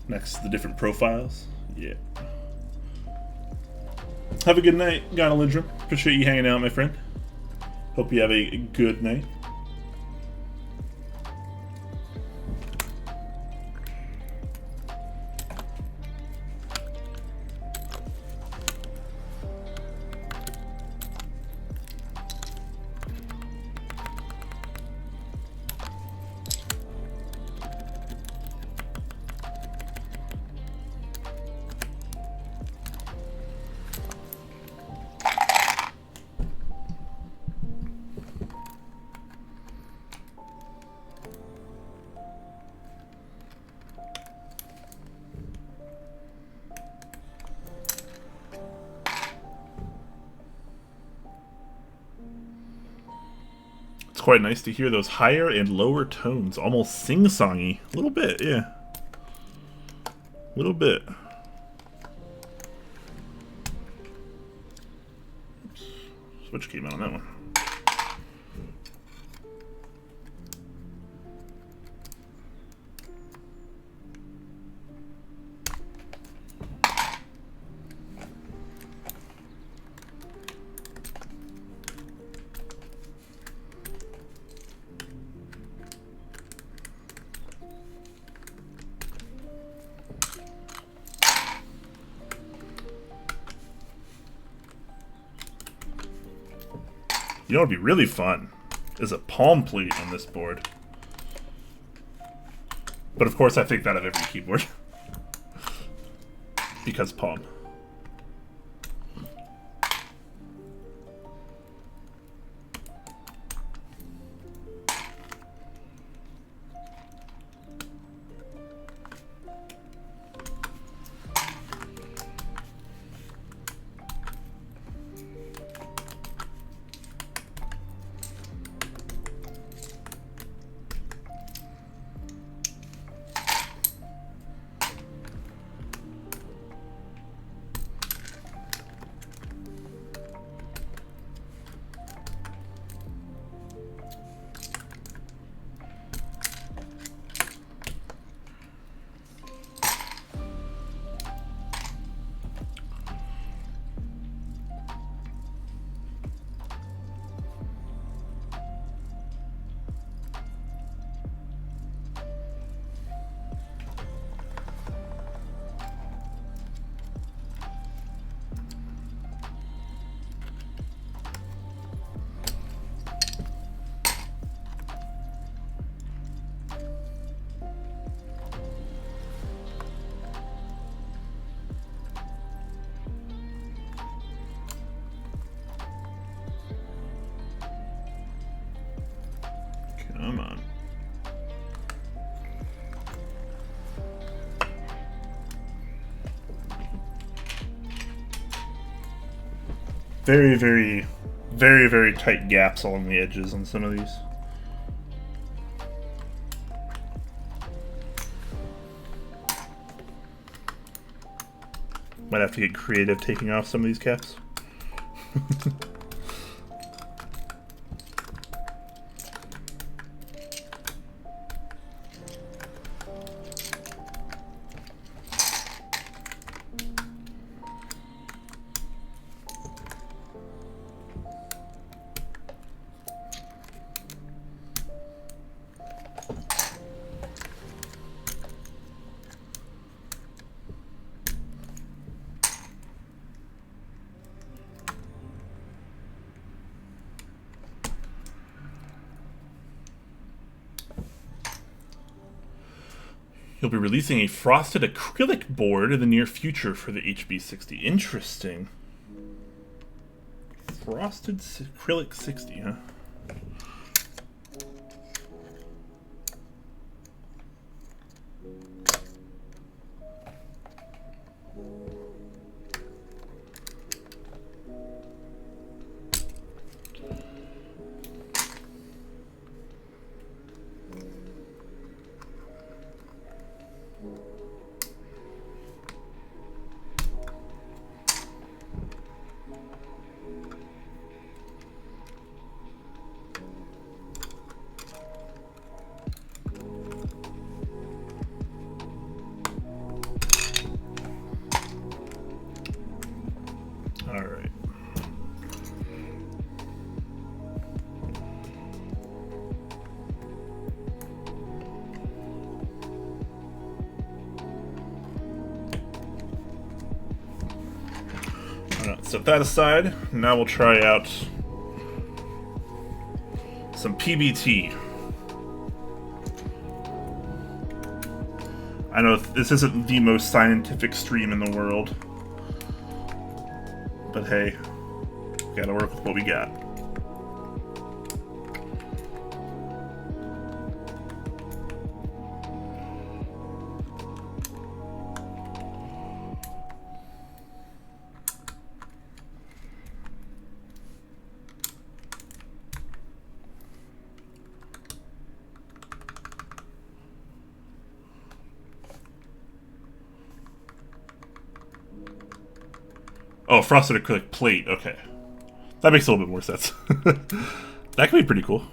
Next, the different profiles. Yeah. Have a good night, Gonalindrum. Appreciate you hanging out, my friend. Hope you have a good night. Quite nice to hear those higher and lower tones, almost sing-songy. A little bit, yeah. A little bit. Oops. Switch came out on that one. You know what would be really fun is a palm pleat on this board. But of course I think that of every keyboard. Because palm. Come on. Very, very, very, very tight gaps along the edges on some of these. Might have to get creative taking off some of these caps. You'll be releasing a frosted acrylic board in the near future for the HB60. Interesting. Frosted acrylic 60, huh? Alright. Set that aside. Now we'll try out some PBT. I know this isn't the most scientific stream in the world, but hey, we gotta work with what we got. Oh, frosted acrylic plate. Okay. That makes a little bit more sense. That could be pretty cool.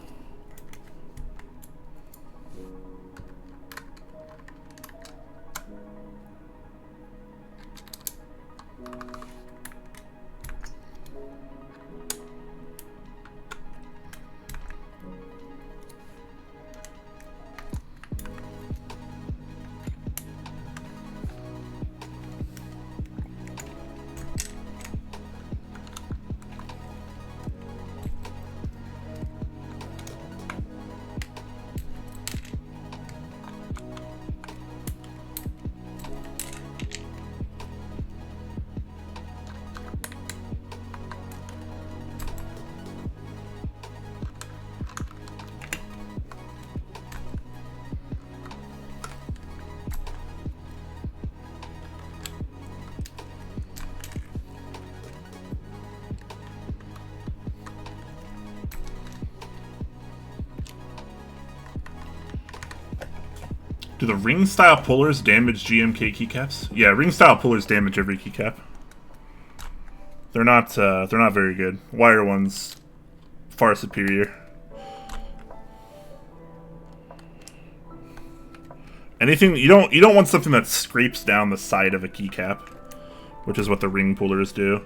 Do the ring-style pullers damage GMK keycaps? Yeah, ring-style pullers damage every keycap. They're not very good. Wire ones, far superior. Anything you don't want something that scrapes down the side of a keycap, which is what the ring pullers do.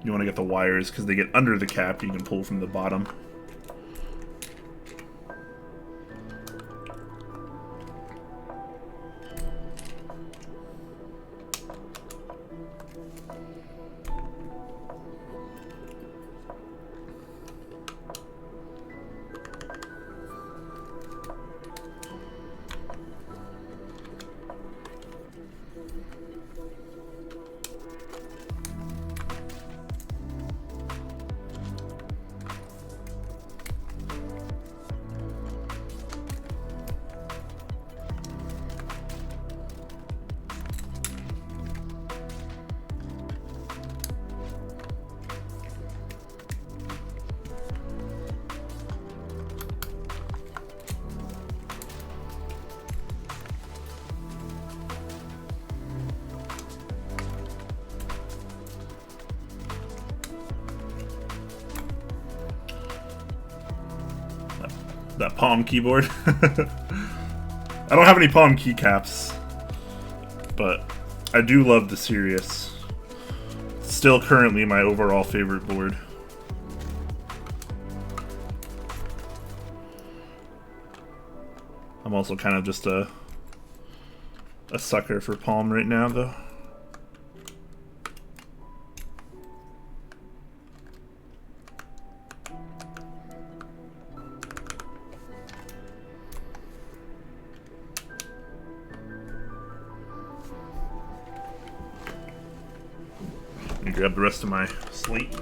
You want to get the wires because they get under the cap. You can pull from the bottom. That Palm keyboard. I don't have any Palm keycaps, but I do love the Sirius. Still currently my overall favorite board. I'm also kind of just a sucker for Palm right now, though. Let me grab the rest of my slate.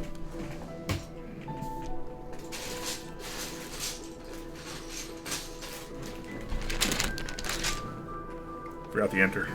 Forgot the enter.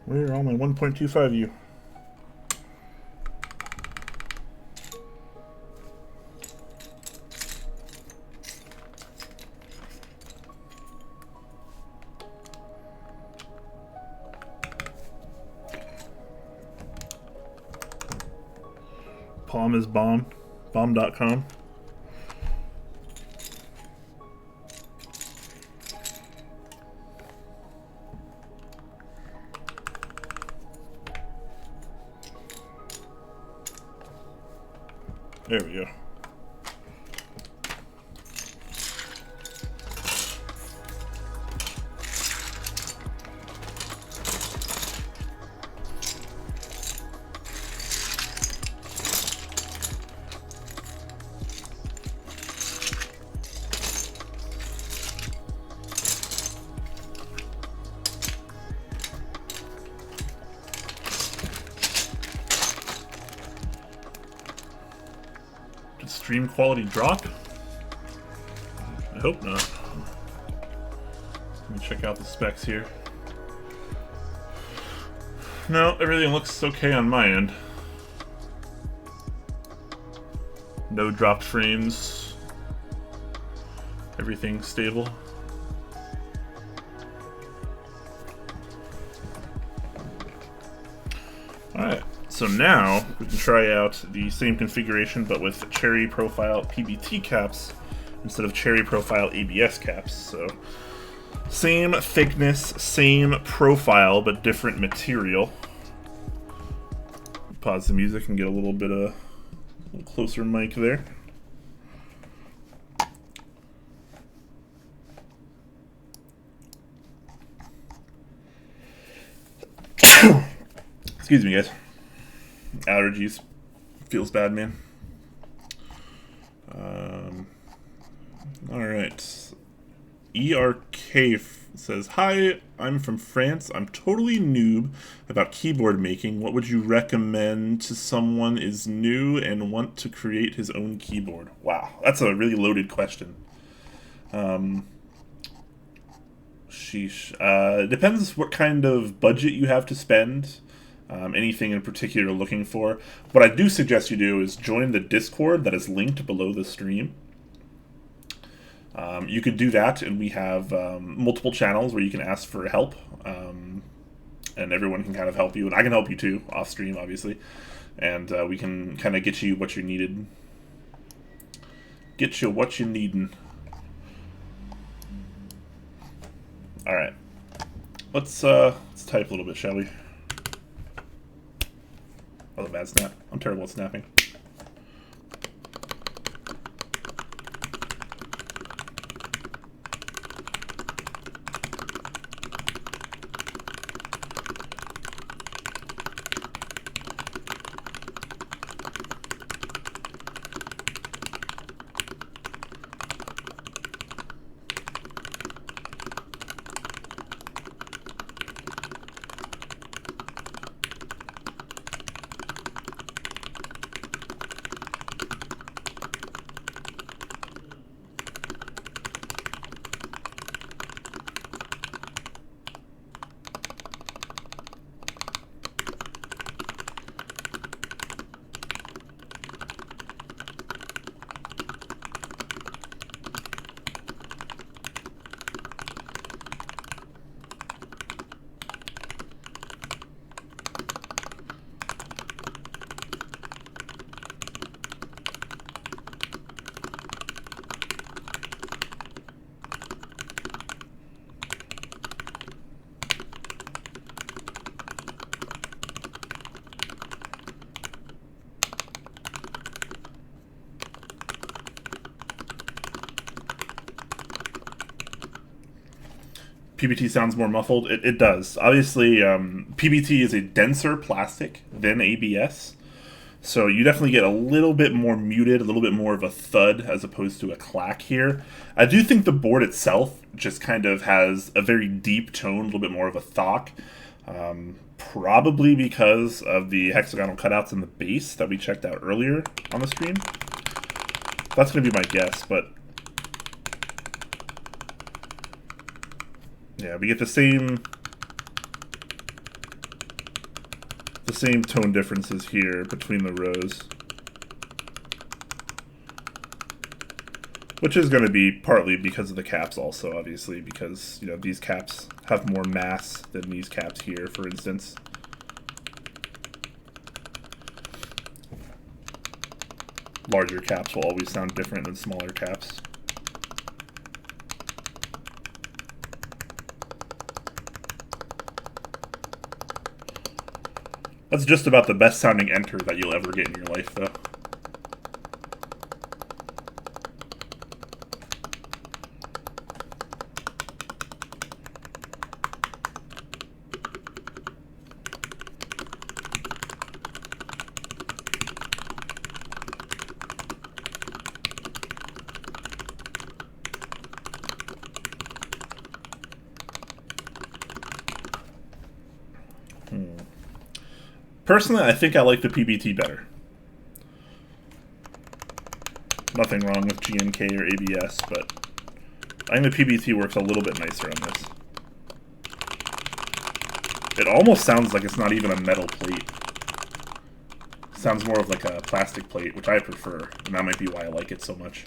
Where are all my 1.25U? Palm is bomb. Bomb.com. There we go. Stream quality drop? I hope not. Let me check out the specs here. No, everything looks okay on my end. No dropped frames. Everything's stable. Alright. So now we can try out the same configuration but with Cherry Profile PBT caps instead of Cherry Profile ABS caps. So same thickness, same profile, but different material. Pause the music and get a little bit of a little closer mic there. Excuse me, guys. Allergies. Feels bad, man. Alright. ERK says, "Hi, I'm from France. I'm totally noob about keyboard making. What would you recommend to someone is new and want to create his own keyboard?" Wow, that's a really loaded question. Sheesh. Depends what kind of budget you have to spend. Anything in particular you're looking for. What I do suggest you do is join the Discord that is linked below the stream. You could do that, and we have multiple channels where you can ask for help, and everyone can kind of help you, and I can help you too, off stream, obviously, and we can kind of get you what you needed. Get you what you needin'. All right, let's type a little bit, shall we? Oh, the bad snap. I'm terrible at snapping. PBT sounds more muffled. It does. Obviously, PBT is a denser plastic than ABS, so you definitely get a little bit more muted, a little bit more of a thud as opposed to a clack here. I do think the board itself just kind of has a very deep tone, a little bit more of a thock, probably because of the hexagonal cutouts in the base that we checked out earlier on the screen. That's going to be my guess, but yeah, we get the same tone differences here between the rows, which is going to be partly because of the caps also, obviously, because, you know, these caps have more mass than these caps here, for instance. Larger caps will always sound different than smaller caps. That's just about the best sounding enter that you'll ever get in your life, though. Personally, I think I like the PBT better. Nothing wrong with GNK or ABS, but I think the PBT works a little bit nicer on this. It almost sounds like it's not even a metal plate. It sounds more of like a plastic plate, which I prefer, and that might be why I like it so much.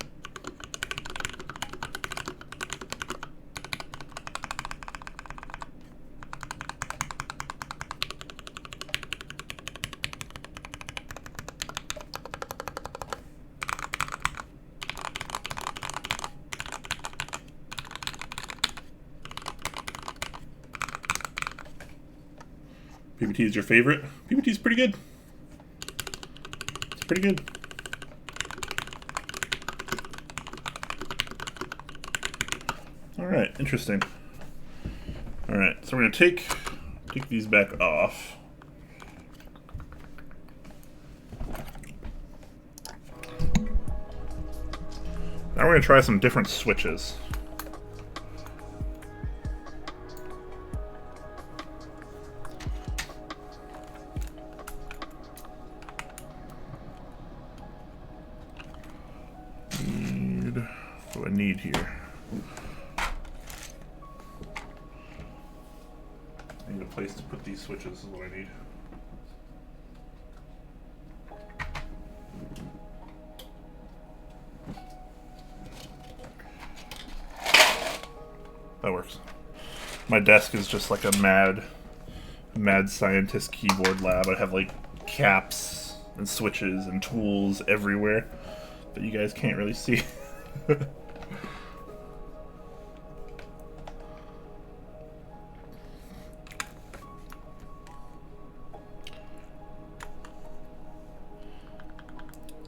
PBT is your favorite? PBT is pretty good. It's pretty good. Alright, interesting. Alright, so we're going to take these back off. Now we're going to try some different switches. What do I need here? I need a place to put these switches is what I need. That works. My desk is just like a mad scientist keyboard lab. I have like caps and switches and tools everywhere that you guys can't really see.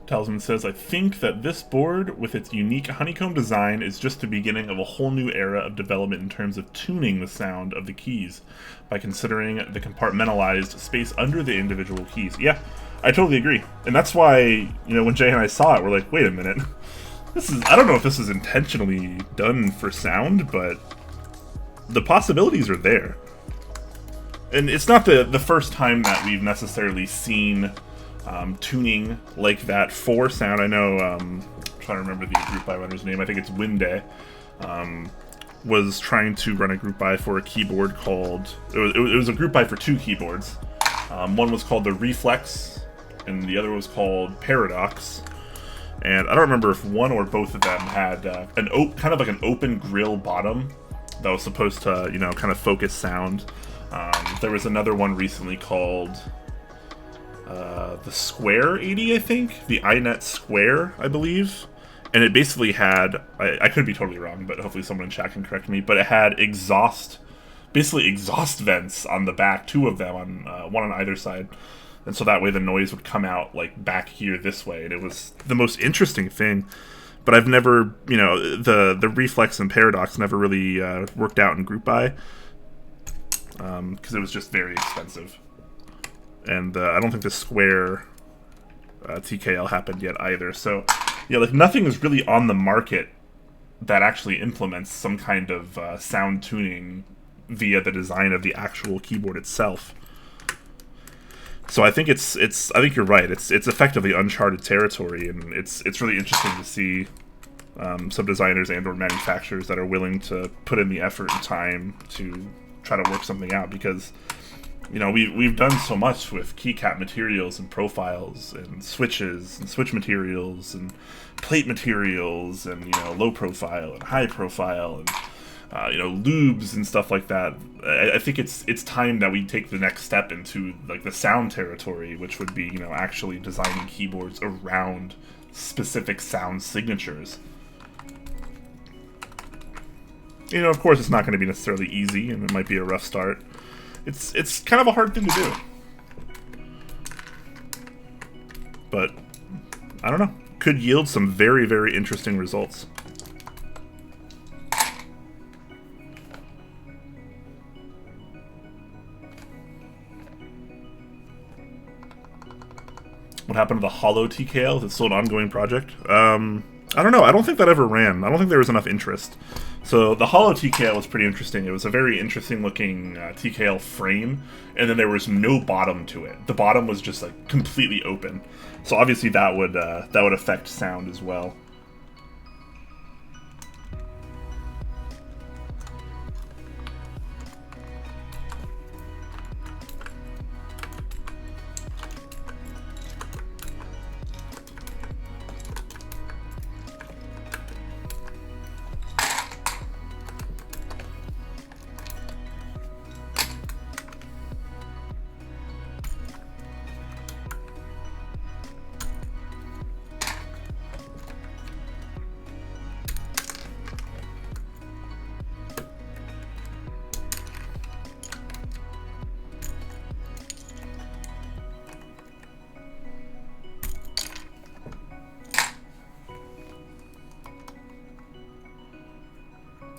Talisman says, I think that this board, with its unique honeycomb design, is just the beginning of a whole new era of development in terms of tuning the sound of the keys, by considering the compartmentalized space under the individual keys. Yeah, I totally agree. And that's why, you know, when Jay and I saw it, we're like, wait a minute. This is, I don't know if this is intentionally done for sound, but the possibilities are there. And it's not the first time that we've necessarily seen tuning like that for sound. I know, I'm trying to remember the group buy runner's name, I think it's Winde, was trying to run a group buy for a keyboard called, it was a group buy for 2 keyboards. One was called the Reflex, and the other was called Paradox. And I don't remember if one or both of them had kind of like an open grill bottom that was supposed to, you know, kind of focus sound. There was another one recently called the Square 80, I think? The iNet Square, I believe. And it basically had, I could be totally wrong, but hopefully someone in chat can correct me, but it had basically exhaust vents on the back, 2 of them, on one on either side. And so that way the noise would come out, like, back here this way. And it was the most interesting thing. But I've never, you know, the Reflex and Paradox never really worked out in group buy. Because it was just very expensive. And I don't think the Square TKL happened yet either. So, yeah, like, nothing is really on the market that actually implements some kind of sound tuning via the design of the actual keyboard itself. So I think I think you're right. It's effectively uncharted territory, and it's really interesting to see some designers and/or manufacturers that are willing to put in the effort and time to try to work something out. Because, you know, we've done so much with keycap materials and profiles and switches and switch materials and plate materials and, you know, low profile and high profile and you know, lubes and stuff like that. I think it's time that we take the next step into, like, the sound territory, which would be, you know, actually designing keyboards around specific sound signatures. You know, of course, it's not going to be necessarily easy, and it might be a rough start. It's kind of a hard thing to do. But, I don't know. Could yield some very, very interesting results. What happened to the Hollow TKL? Is it still an ongoing project? I don't know. I don't think that ever ran. I don't think there was enough interest. So the Hollow TKL was pretty interesting. It was a very interesting looking TKL frame, and then there was no bottom to it. The bottom was just, like, completely open. So obviously that would affect sound as well.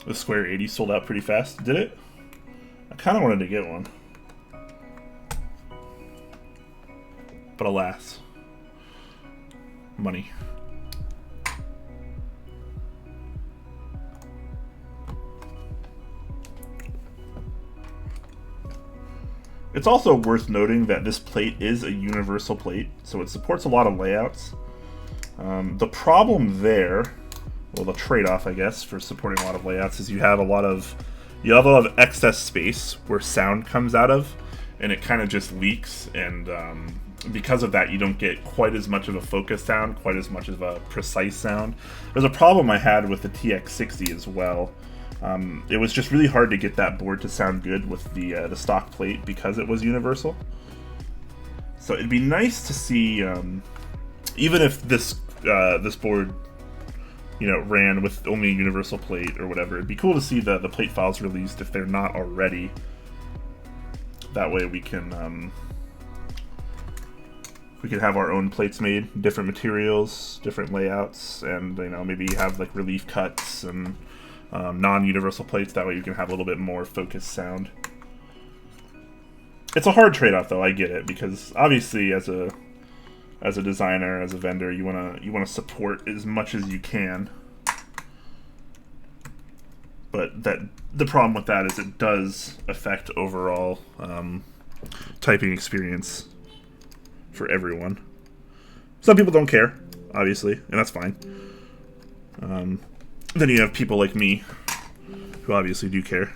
The Square 80 sold out pretty fast, did it? I kind of wanted to get one. But alas. Money. It's also worth noting that this plate is a universal plate, so it supports a lot of layouts. The problem there, well, the trade-off, I guess, for supporting a lot of layouts is you have a lot of excess space where sound comes out of, and it kind of just leaks, and because of that, you don't get quite as much of a focus sound, quite as much of a precise sound. There's a problem I had with the TX60 as well. It was just really hard to get that board to sound good with the stock plate because it was universal. So it'd be nice to see, even if this board, you know, ran with only a universal plate or whatever, it'd be cool to see the plate files released if they're not already. That way we can we could have our own plates made, different materials, different layouts, and maybe have like relief cuts and non-universal plates. That way you can have a little bit more focused sound. It's a hard trade-off, though. I get it, because obviously, as a designer, as a vendor, you wanna support as much as you can. But the problem with that is it does affect overall typing experience for everyone. Some people don't care, obviously, and that's fine. Then you have people like me who obviously do care.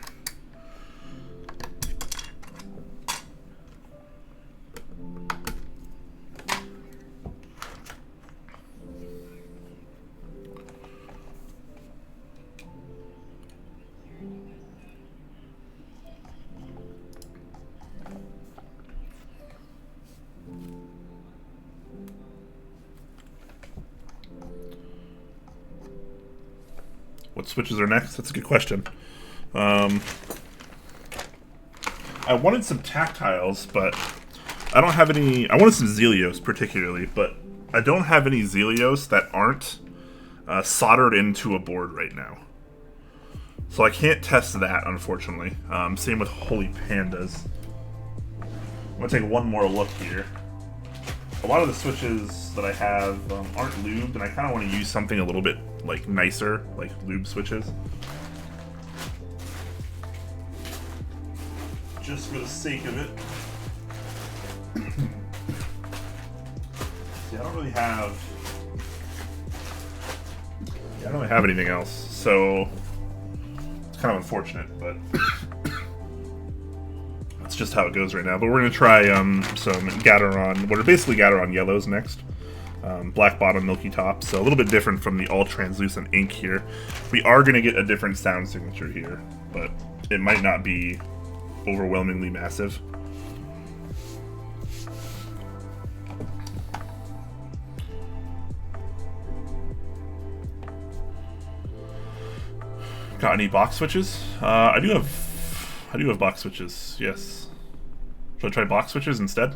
What switches are next? That's a good question. I wanted some tactiles, but I don't have any. I wanted some Zelios particularly, but I don't have any Zelios that aren't soldered into a board right now. So I can't test that, unfortunately. Same with Holy Pandas. I'm going to take one more look here. A lot of the switches that I have aren't lubed, and I kind of want to use something a little bit like nicer, like lube switches. Just for the sake of it. See, I don't really have anything else, so it's kind of unfortunate, but that's just how it goes right now. But we're gonna try some Gateron, what are basically Gateron yellows next. Black bottom, milky top, so a little bit different from the all translucent ink here. We are gonna get a different sound signature here, but it might not be overwhelmingly massive. Got any box switches? I do have box switches, yes. Should I try box switches instead?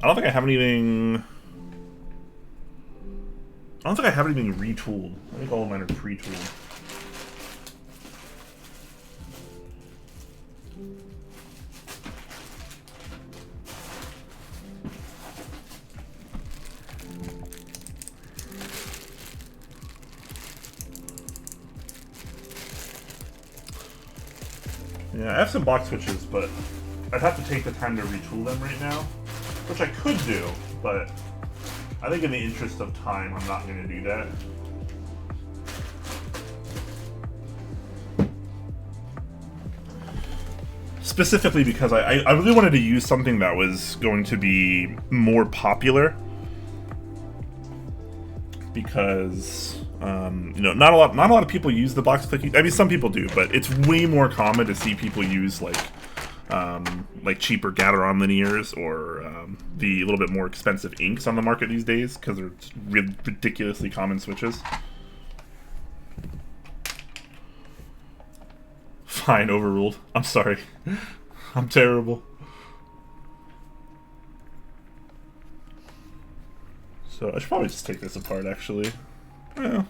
I don't think I have anything retooled. I think all of mine are pre-tooled. Yeah, I have some box switches, but I'd have to take the time to retool them right now, which I could do, but I think in the interest of time, I'm not going to do that. Specifically because I really wanted to use something that was going to be more popular, because not a lot of people use the box clicky. I mean, some people do, but it's way more common to see people use like cheaper Gateron linears or the little bit more expensive inks on the market these days, because they're ridiculously common switches. Fine, overruled. I'm sorry. I'm terrible. So I should probably just take this apart, actually. Yeah.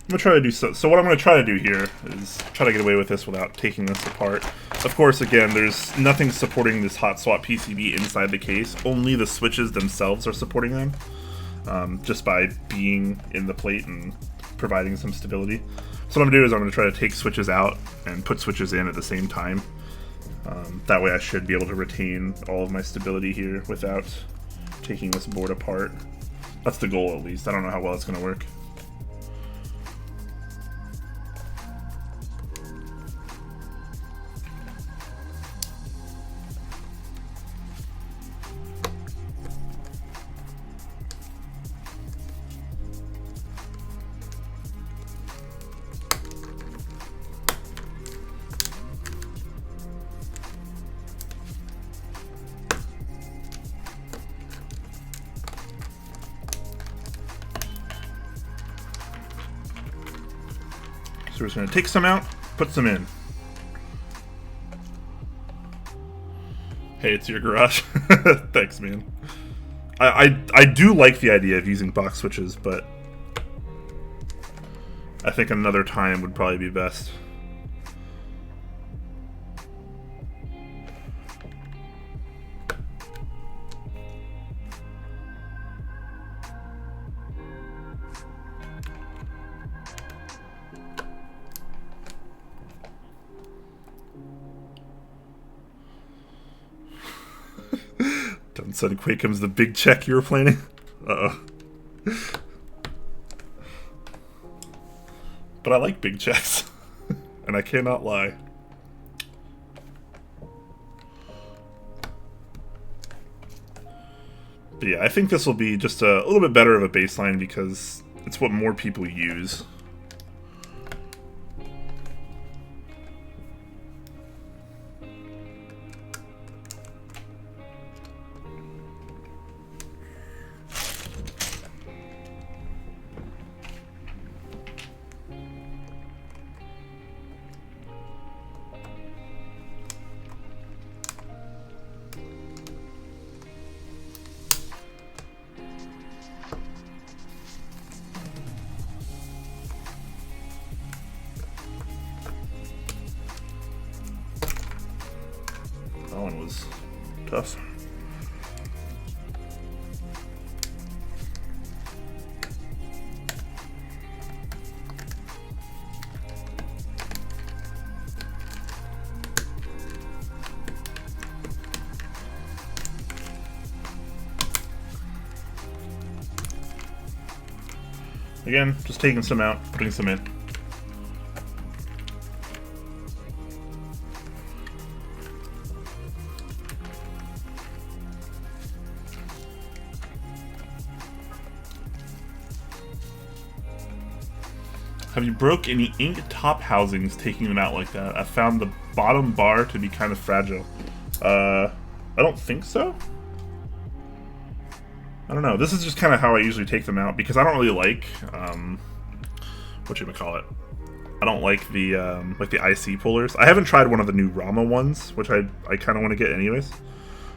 I'm gonna try to do so what I'm gonna try to do here is try to get away with this without taking this apart. Of course, again, there's nothing supporting this hot swap PCB inside the case. Only the switches themselves are supporting them, just by being in the plate and providing some stability. So what I'm gonna do is I'm gonna try to take switches out and put switches in at the same time. That way I should be able to retain all of my stability here without taking this board apart. That's the goal, at least. I don't know how well it's gonna work. So we're just going to take some out, put some in. Hey, it's your garage. Thanks, man. I do like the idea of using box switches, but I think another time would probably be best. Don't send Quakeham's the big check you were planning. Uh-oh. But I like big checks. And I cannot lie. But yeah, I think this will be just a little bit better of a baseline because it's what more people use. That one was tough. Again, just taking some out, putting some in. Have you broke any ink top housings taking them out like that? I found the bottom bar to be kind of fragile. I don't think so. I don't know. This is just kind of how I usually take them out because I don't really like, whatchamacallit. I don't like the IC pullers. I haven't tried one of the new Rama ones, which I kind of want to get anyways.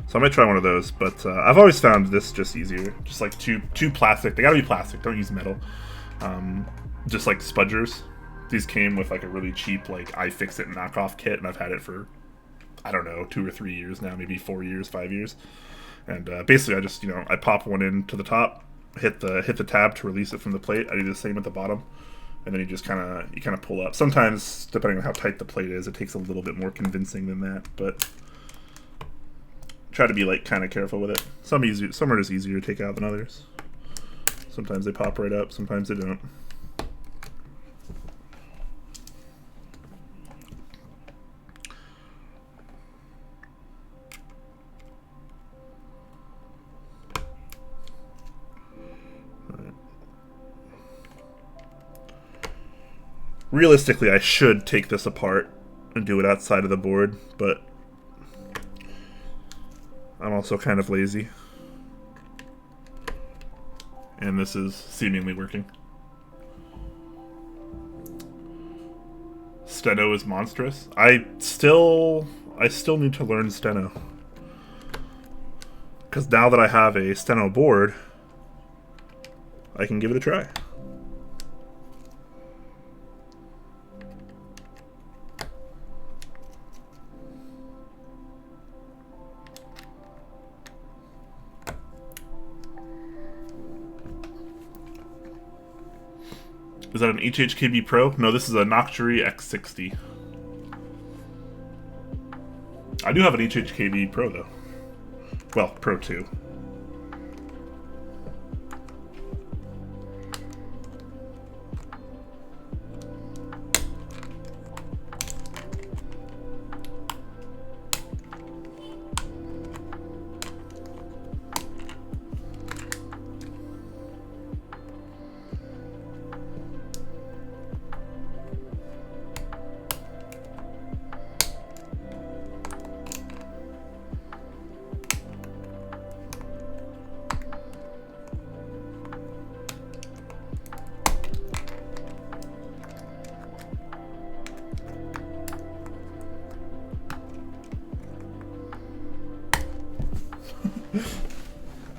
So I might try one of those, but I've always found this just easier. Just like two plastic. They gotta be plastic. Don't use metal. Just like spudgers. These came with like a really cheap like iFixit knockoff kit, and I've had it for, I don't know, 2 or 3 years now, maybe 4 years, 5 years. And basically I just, I pop one into the top, hit the tab to release it from the plate. I do the same at the bottom, and then you kind of pull up. Sometimes, depending on how tight the plate is, it takes a little bit more convincing than that, but try to be like kind of careful with it. Some are just easier to take out than others. Sometimes they pop right up, sometimes they don't. Realistically, I should take this apart and do it outside of the board, but I'm also kind of lazy. And this is seemingly working. Steno is monstrous. I still need to learn Steno. Because now that I have a Steno board, I can give it a try. Is that an HHKB Pro? No, this is a Noctury X60. I do have an HHKB Pro, though. Well, Pro 2.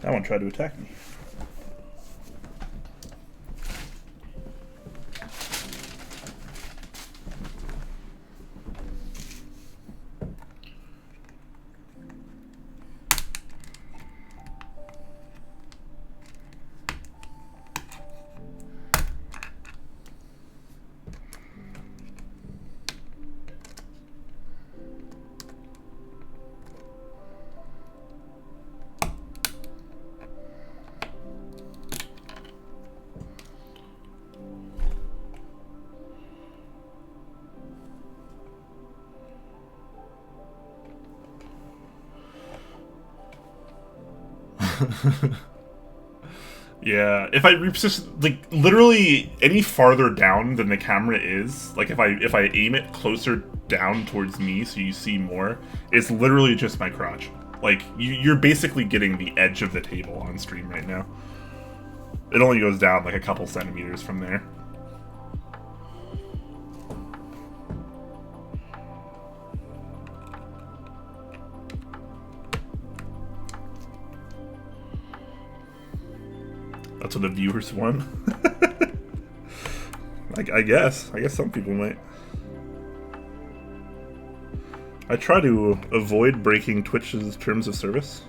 That one tried to attack me. Yeah, if I reposition, like, literally any farther down than the camera is, like, if I aim it closer down towards me so you see more, it's literally just my crotch. Like, you're basically getting the edge of the table on stream right now. It only goes down like a couple centimeters from there. That's what the viewers want. I guess some people might. I try to avoid breaking Twitch's terms of service.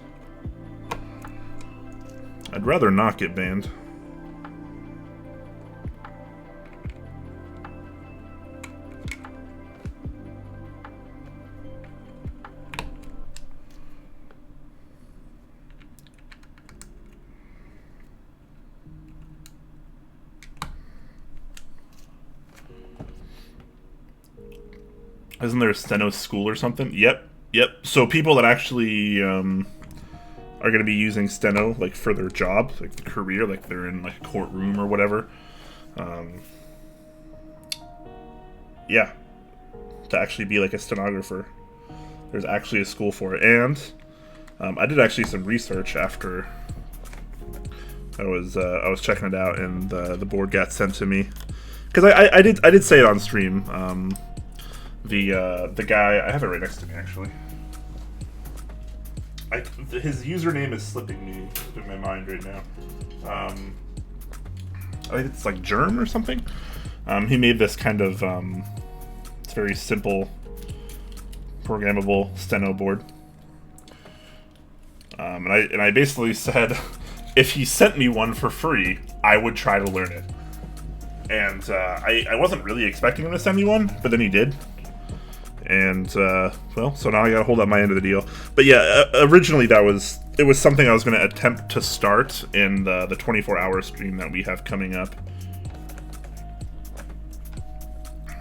I'd rather not get banned. Isn't there a steno school or something? Yep. So people that actually are going to be using steno, like, for their job, like the career, like they're in like a courtroom or whatever. Yeah, to actually be like a stenographer, there's actually a school for it. And I did actually some research after I was checking it out, and the board got sent to me because I did say it on stream. The guy, I have it right next to me actually. His username is slipping me in my mind right now. I think it's like Germ or something. He made this kind of it's very simple, programmable steno board. And I basically said, if he sent me one for free, I would try to learn it. And I wasn't really expecting him to send me one, but then he did. And, well, so now I gotta hold up my end of the deal. But yeah, originally it was something I was gonna attempt to start in the 24-hour stream that we have coming up.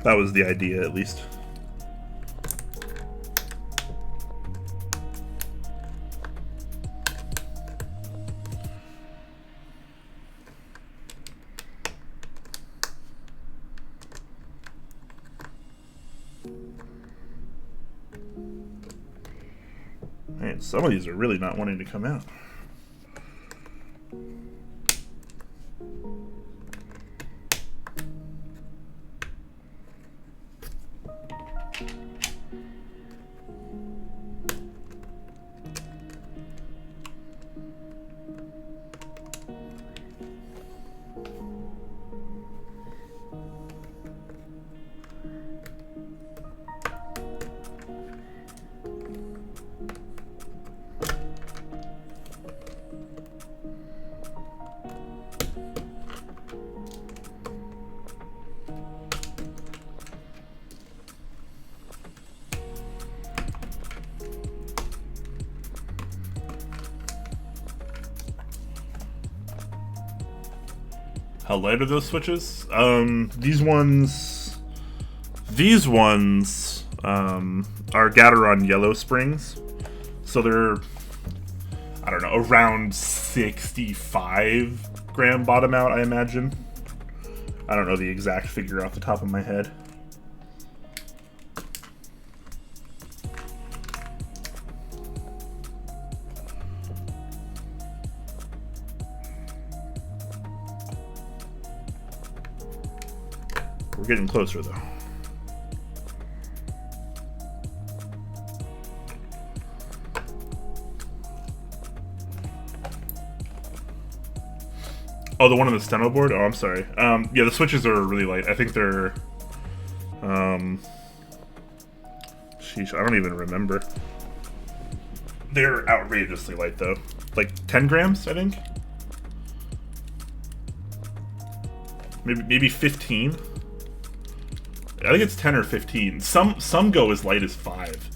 That was the idea, at least. Man, some of these are really not wanting to come out. How light are those switches? These ones are Gateron yellow springs, so they're, I don't know, around 65 gram bottom out, I imagine. I don't know the exact figure off the top of my head. We're getting closer, though. Oh, the one on the steno board? Oh, I'm sorry. Yeah, the switches are really light. I think they're... sheesh, I don't even remember. They're outrageously light, though. Like 10 grams, I think? Maybe 15? I think it's 10 or 15. Some go as light as 5.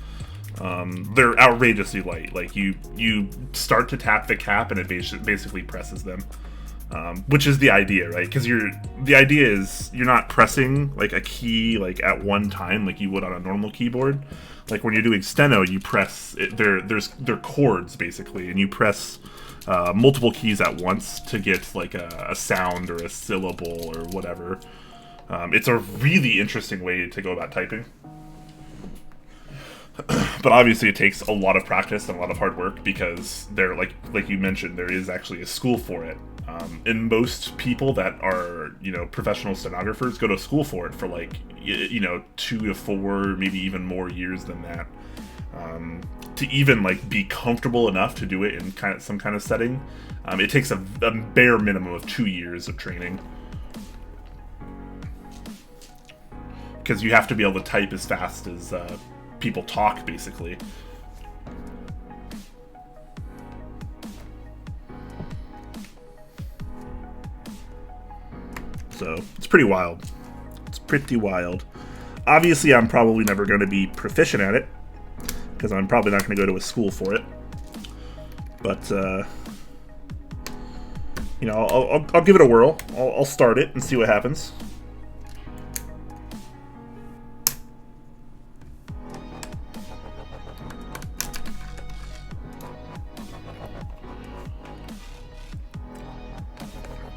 They're outrageously light. Like, you start to tap the cap and it basically presses them. Which is the idea, right? Because the idea is you're not pressing like a key like at one time like you would on a normal keyboard. Like when you're doing steno, you press it, they're chords basically, and you press multiple keys at once to get like a sound or a syllable or whatever. It's a really interesting way to go about typing. But obviously it takes a lot of practice and a lot of hard work because there, like you mentioned, there is actually a school for it. And most people that are, professional stenographers go to school for it for like, 2 to 4, maybe even more years than that. To even like be comfortable enough to do it in some kind of setting, it takes a bare minimum of 2 years of training. Because you have to be able to type as fast as people talk, basically. So it's pretty wild. It's pretty wild. Obviously, I'm probably never going to be proficient at it because I'm probably not going to go to a school for it. But I'll give it a whirl. I'll start it and see what happens.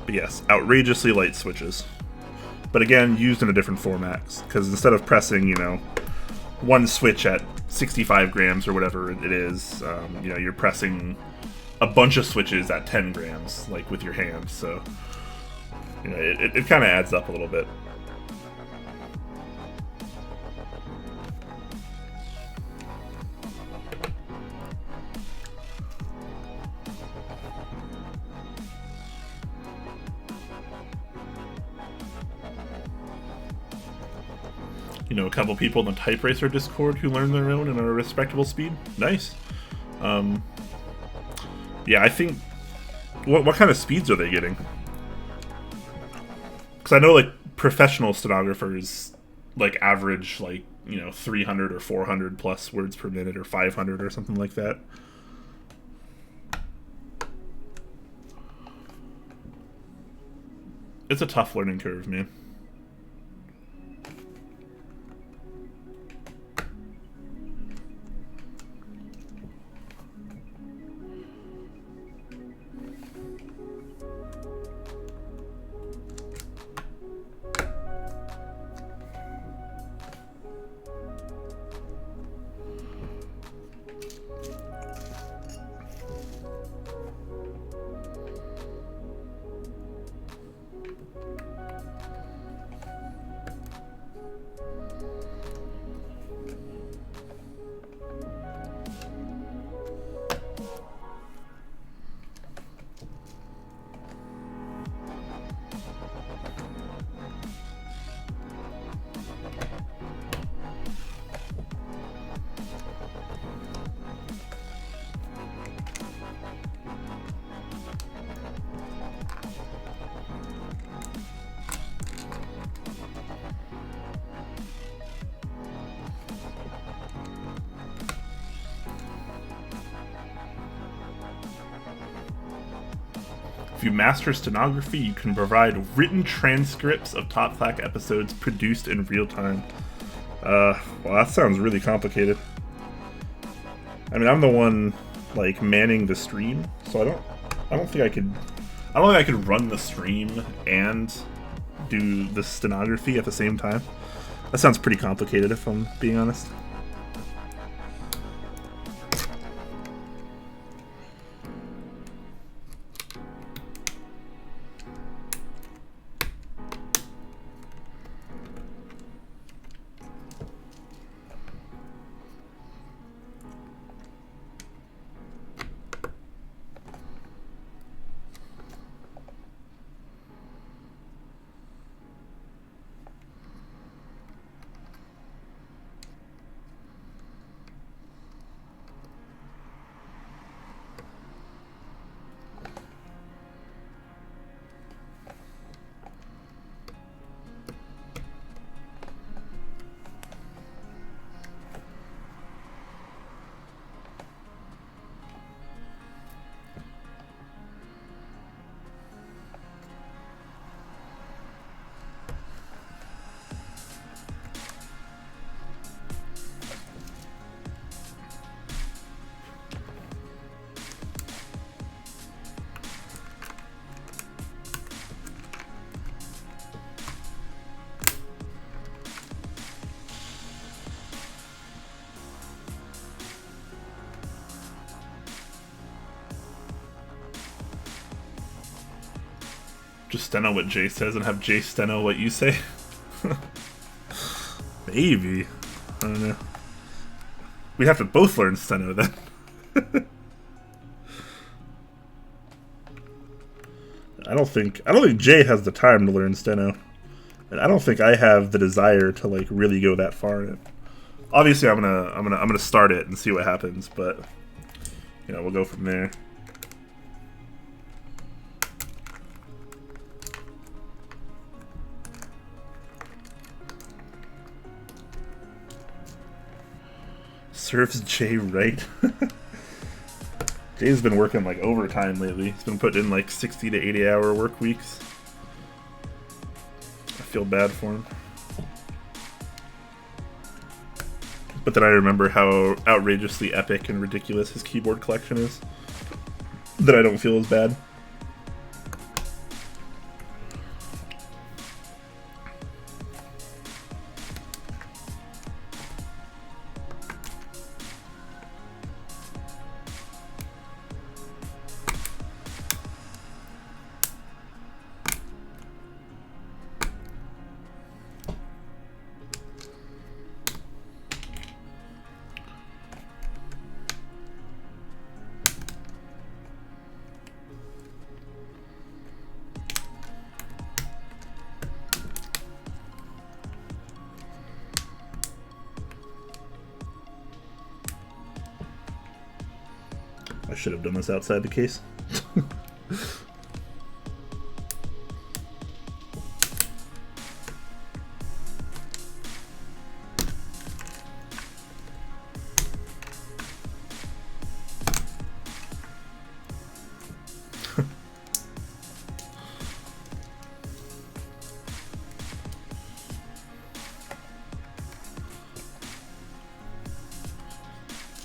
But yes, outrageously light switches. But again, used in a different format. Because instead of pressing, one switch at 65 grams or whatever it is, you're pressing a bunch of switches at 10 grams, like with your hand. So, it kind of adds up a little bit. A couple people in the Type Racer Discord who learn their own and are a respectable speed. Nice. Yeah, I think... What kind of speeds are they getting? Because I know, like, professional stenographers, like, average, 300 or 400 plus words per minute, or 500 or something like that. It's a tough learning curve, man. If you master stenography, you can provide written transcripts of Top Clack episodes produced in real time. Well, that sounds really complicated. I mean, I'm the one, manning the stream, so I don't think I could run the stream and do the stenography at the same time. That sounds pretty complicated, if I'm being honest. Just steno what Jay says and have Jay steno what you say? Maybe. I don't know. We'd have to both learn steno then. I don't think Jay has the time to learn steno. And I don't think I have the desire to like really go that far in it. Obviously I'm gonna start it and see what happens, but you know, we'll go from there. Serves Jay right. Jay's been working like overtime lately. He's been putting in like 60 to 80 hour work weeks. I feel bad for him. But then I remember how outrageously epic and ridiculous his keyboard collection is. That I don't feel as bad. I should have done this outside the case.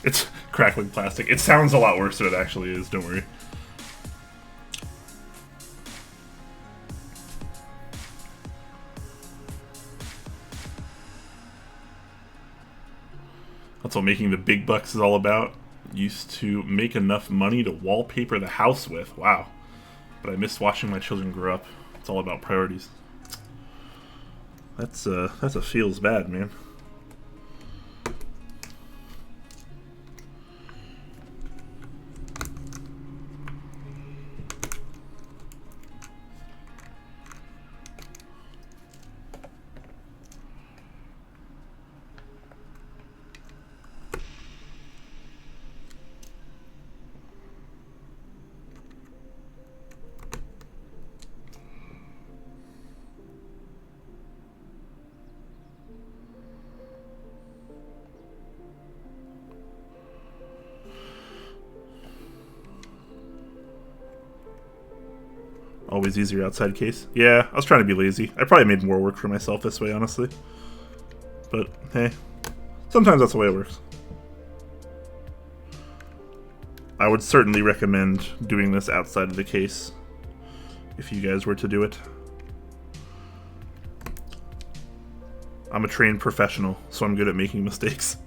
It's crackling plastic. It sounds a lot worse than it actually is, don't worry. That's what making the big bucks is all about. Used to make enough money to wallpaper the house with. Wow. But I missed watching my children grow up. It's all about priorities. That's a feels bad, man. Always easier outside case. Yeah, I was trying to be lazy. I probably made more work for myself this way, honestly. But, hey. Sometimes that's the way it works. I would certainly recommend doing this outside of the case. If you guys were to do it. I'm a trained professional, so I'm good at making mistakes.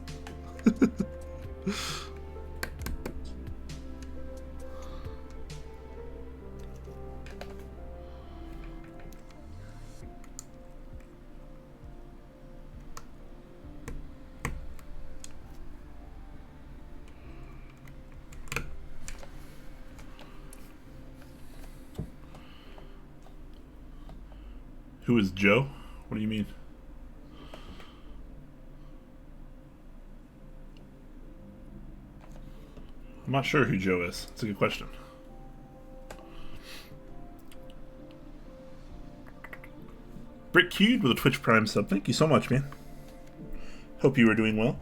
Who is Joe? What do you mean? I'm not sure who Joe is. That's a good question. Brick Cubed with a Twitch Prime sub. Thank you so much, man. Hope you are doing well.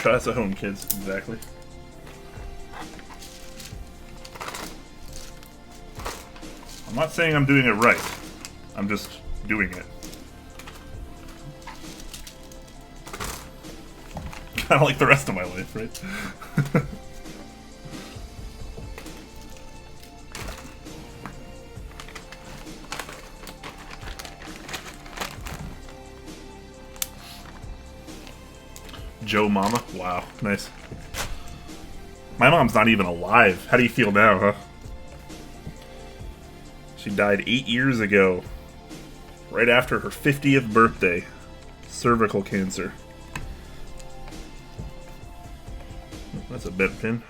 Try this at home, kids. Exactly. I'm not saying I'm doing it right. I'm just doing it. Kind of like the rest of my life, right? Joe Mama? Wow, nice. My mom's not even alive. How do you feel now, huh? She died 8 years ago. Right after her 50th birthday. Cervical cancer. That's a bent pin.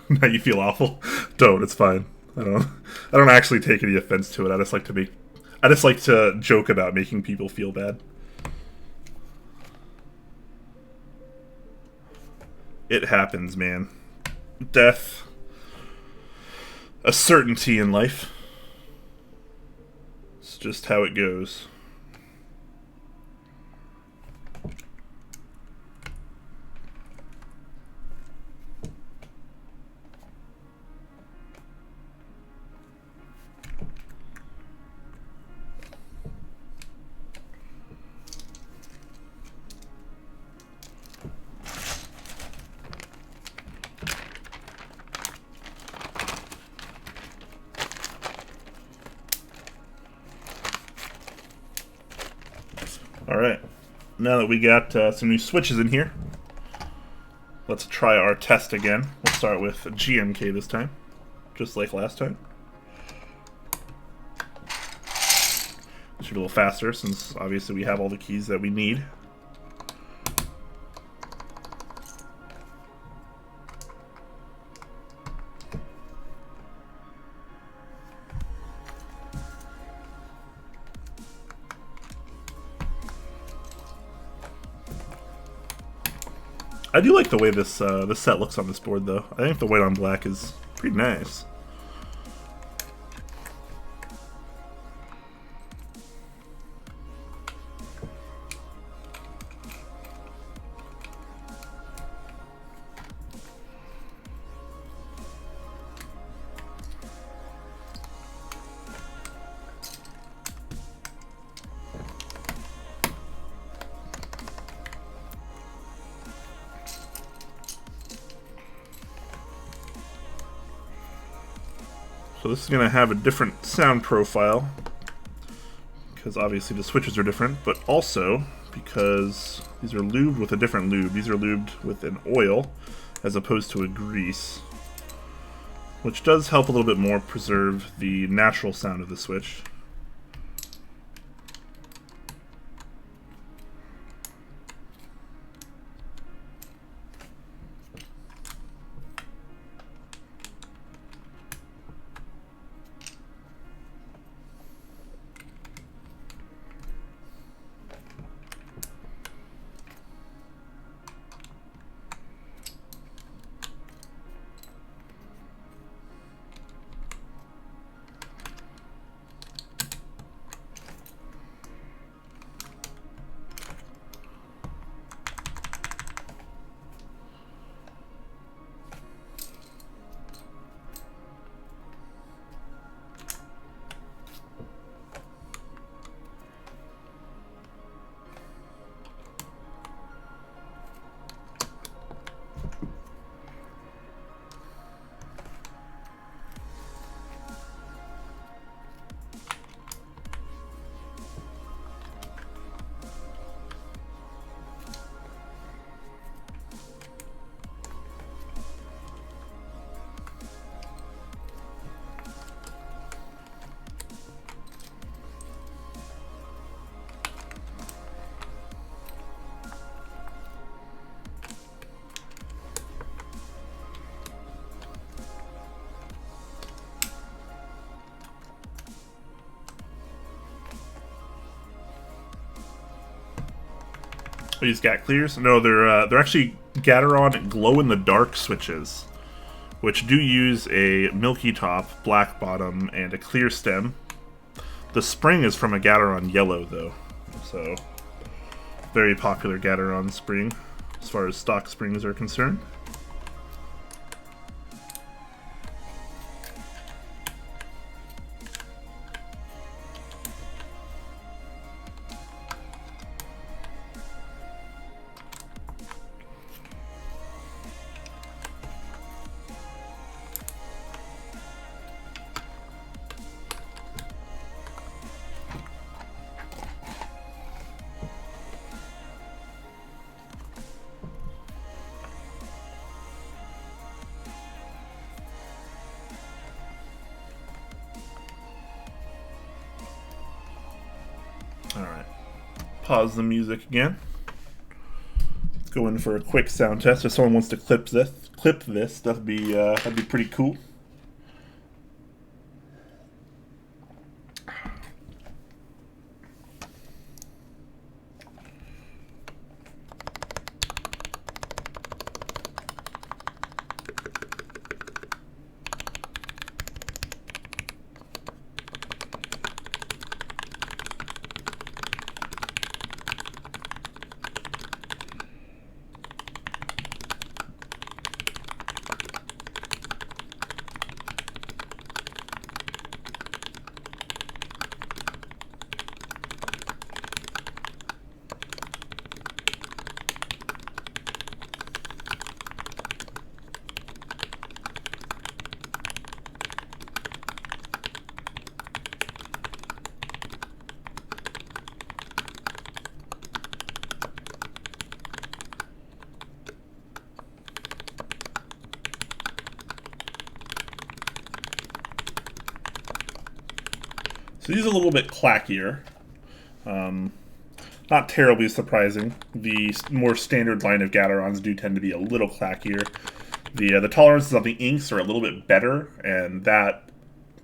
Now you feel awful? Don't, it's fine. I don't actually take any offense to it. I just like to joke about making people feel bad. It happens, man. Death. A certainty in life. It's just how it goes. Alright, now that we got some new switches in here, let's try our test again. We'll start with GMK this time, just like last time. Should be a little faster since obviously we have all the keys that we need. I do like the way this set looks on this board, though. I think the white on black is pretty nice. So this is going to have a different sound profile, because obviously the switches are different, but also because these are lubed with a different lube. These are lubed with an oil as opposed to a grease, which does help a little bit more preserve the natural sound of the switch. These got clears? No, they're actually Gateron glow-in-the-dark switches, which do use a milky top, black bottom, and a clear stem. The spring is from a Gateron yellow, though, so very popular Gateron spring as far as stock springs are concerned. Alright, pause the music again. Let's go in for a quick sound test. If someone wants to clip this, that'd be pretty cool. So these are a little bit clackier. Not terribly surprising. The more standard line of Gaterons do tend to be a little clackier. The tolerances on the inks are a little bit better, and that,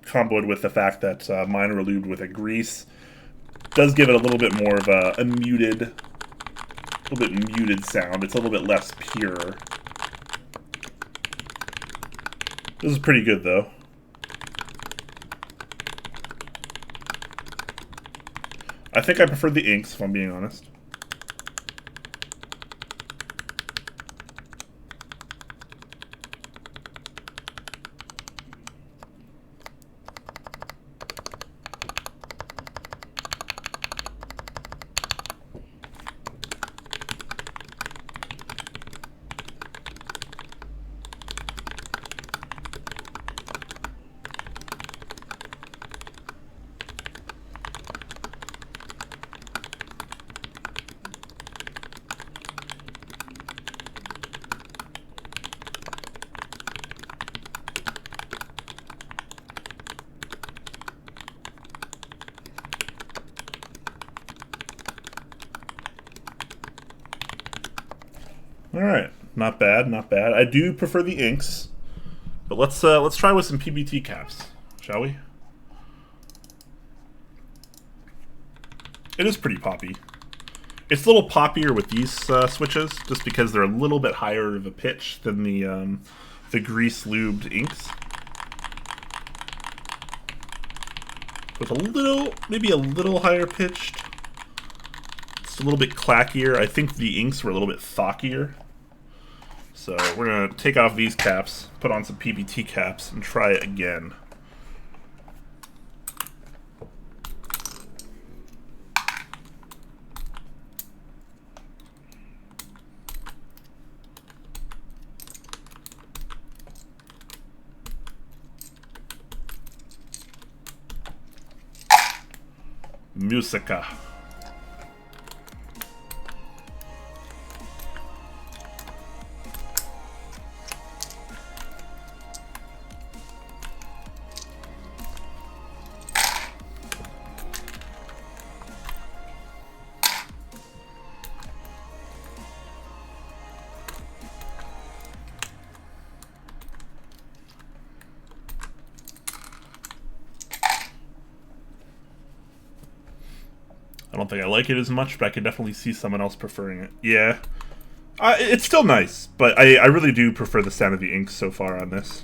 comboed with the fact that mine are lubed with a grease, does give it a little bit more of a muted sound. It's a little bit less pure. This is pretty good, though. I think I prefer the inks, if I'm being honest. All right, not bad, not bad. I do prefer the inks, but let's try with some PBT caps, shall we? It is pretty poppy. It's a little poppier with these switches, just because they're a little bit higher of a pitch than the grease lubed inks. With a little, maybe a little higher pitched. It's a little bit clackier. I think the inks were a little bit thockier. So we're going to take off these caps, put on some PBT caps, and try it again. Musica. I don't think I like it as much, but I could definitely see someone else preferring it. Yeah. It's still nice, but I really do prefer the sound of the inks so far on this.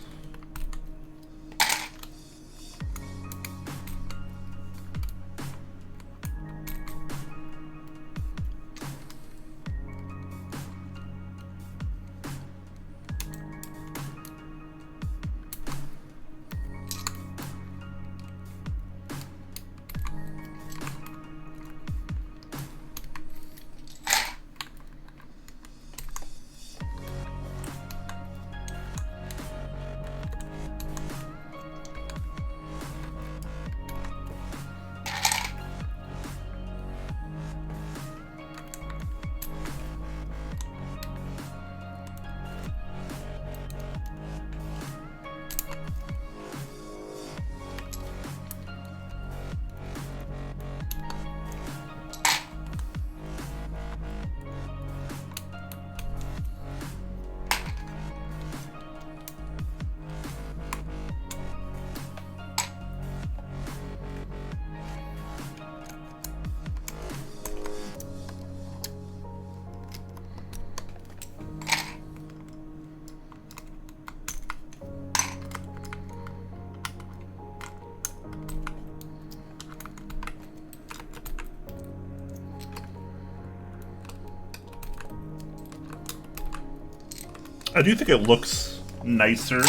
I do think it looks nicer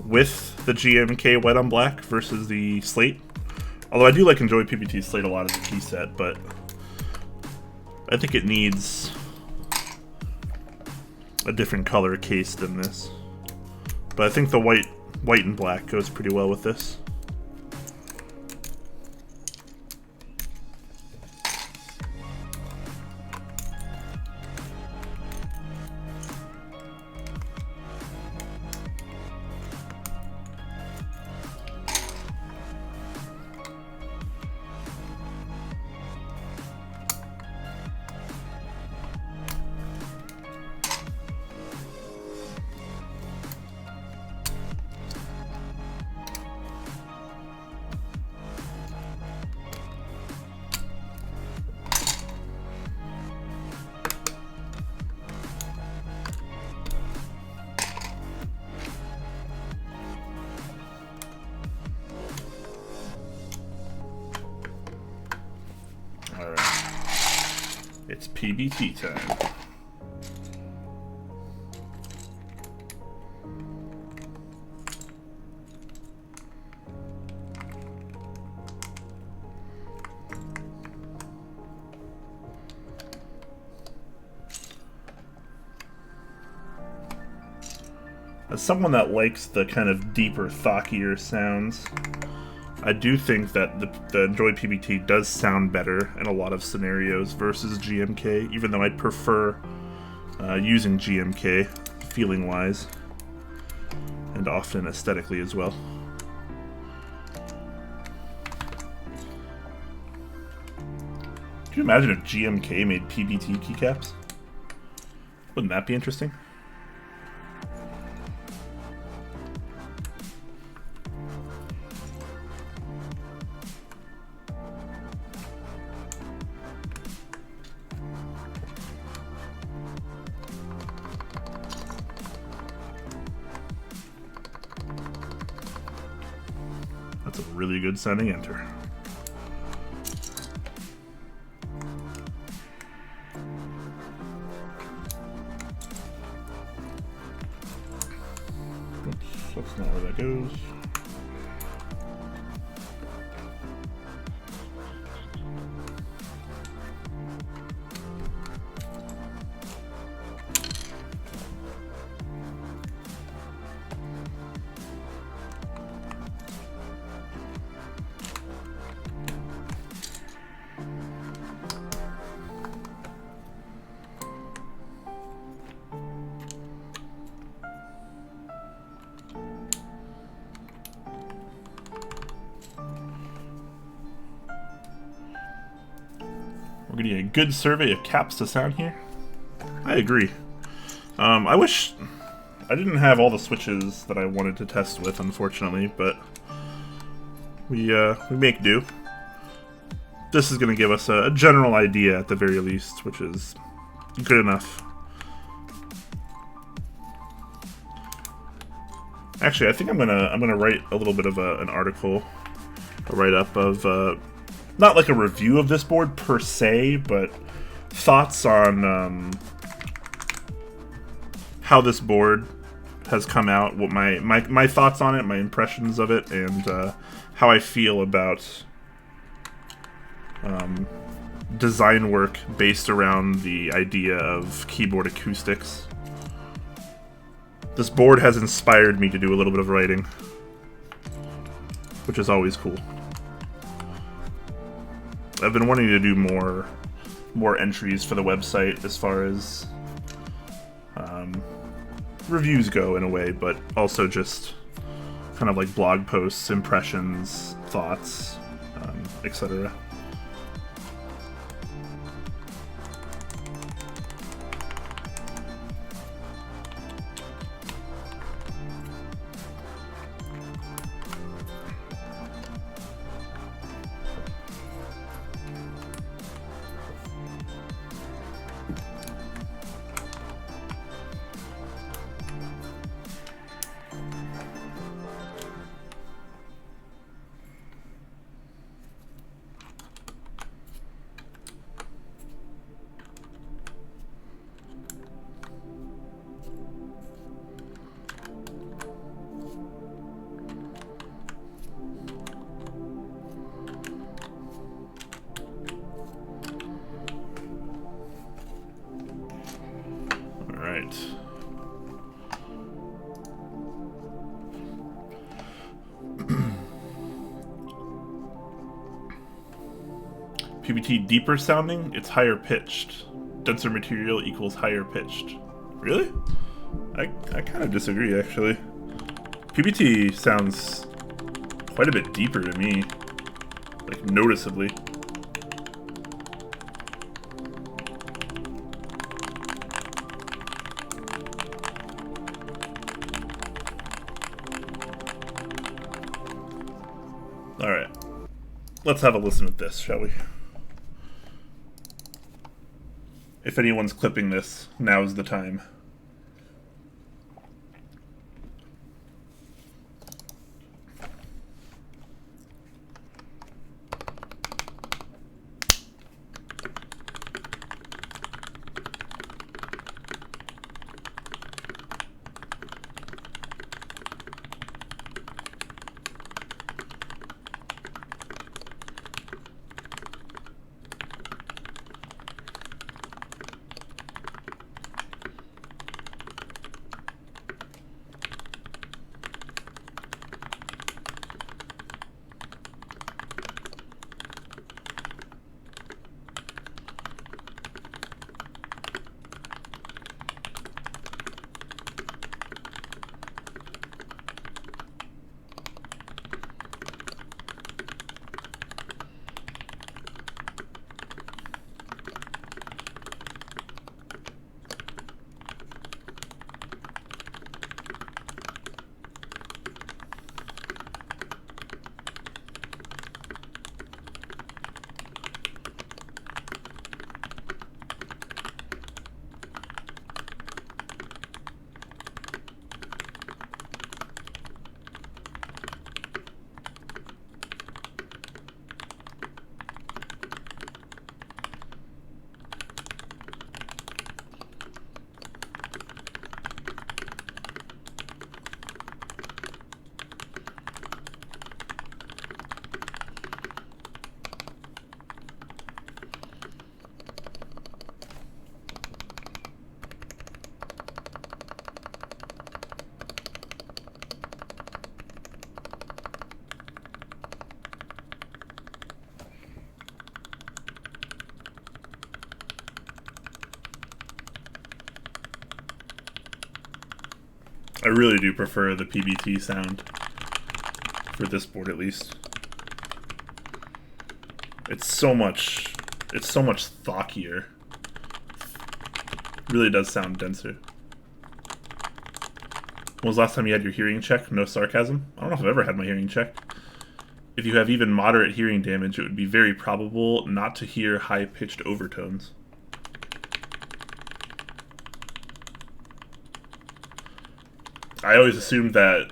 with the GMK white on black versus the slate. Although I do like Enjoy PBT slate a lot as a key set, but I think it needs a different color case than this. But I think the white and black goes pretty well with this. It's PBT time. As someone that likes the kind of deeper, thockier sounds, I do think that the Enjoy PBT does sound better in a lot of scenarios versus GMK, even though I'd prefer using GMK, feeling-wise, and often aesthetically as well. Could you imagine if GMK made PBT keycaps? Wouldn't that be interesting? That's a really good sounding enter. Oops, that's not where that goes. We're getting a good survey of caps to sound here. I agree. I wish I didn't have all the switches that I wanted to test with, unfortunately, but we make do. This is going to give us a general idea at the very least, which is good enough. Actually, I think I'm gonna write a little bit of an article, a write-up of not like a review of this board per se, but thoughts on how this board has come out, what my thoughts on it, my impressions of it, and how I feel about design work based around the idea of keyboard acoustics. This board has inspired me to do a little bit of writing, which is always cool. I've been wanting to do more entries for the website as far as reviews go in a way, but also just kind of like blog posts, impressions, thoughts, etc. PBT deeper sounding, it's higher pitched. Denser material equals higher pitched. Really? I kind of disagree, actually. PBT sounds quite a bit deeper to me. Like, noticeably. Alright. Let's have a listen at this, shall we? If anyone's clipping this, now's the time. I really do prefer the PBT sound, for this board at least. It's so much thockier. It really does sound denser. When was the last time you had your hearing checked? No sarcasm? I don't know if I've ever had my hearing checked. If you have even moderate hearing damage, it would be very probable not to hear high-pitched overtones. I always assumed that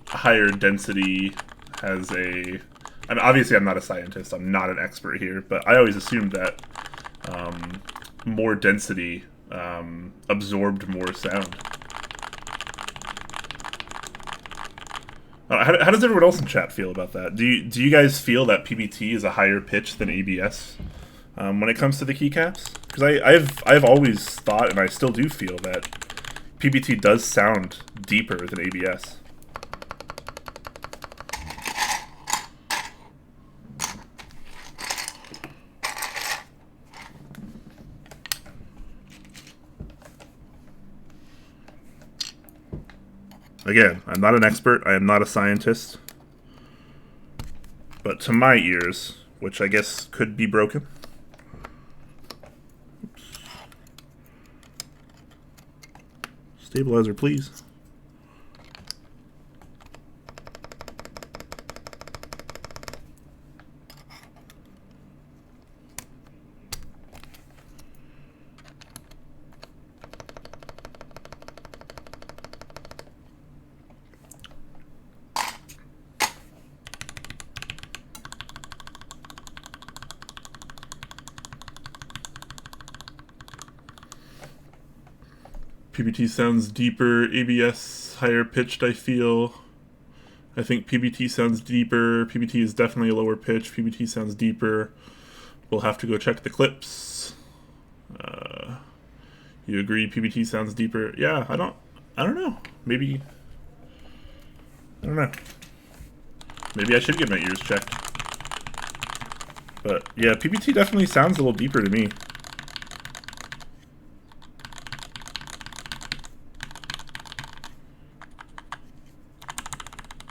higher density has a... I mean, obviously I'm not a scientist, I'm not an expert here, but I always assumed that more density absorbed more sound. How does everyone else in chat feel about that? Do you guys feel that PBT is a higher pitch than ABS when it comes to the keycaps? Because I've always thought, and I still do feel, that PBT does sound deeper than ABS. Again, I'm not an expert, I am not a scientist, but to my ears, which I guess could be broken. Oops. Stabilizer, please. PBT sounds deeper, ABS higher pitched, I feel. I think PBT sounds deeper. PBT is definitely a lower pitch. PBT sounds deeper. We'll have to go check the clips. You agree PBT sounds deeper? Yeah, I don't know. Maybe, I don't know. Maybe I should get my ears checked. But yeah, PBT definitely sounds a little deeper to me.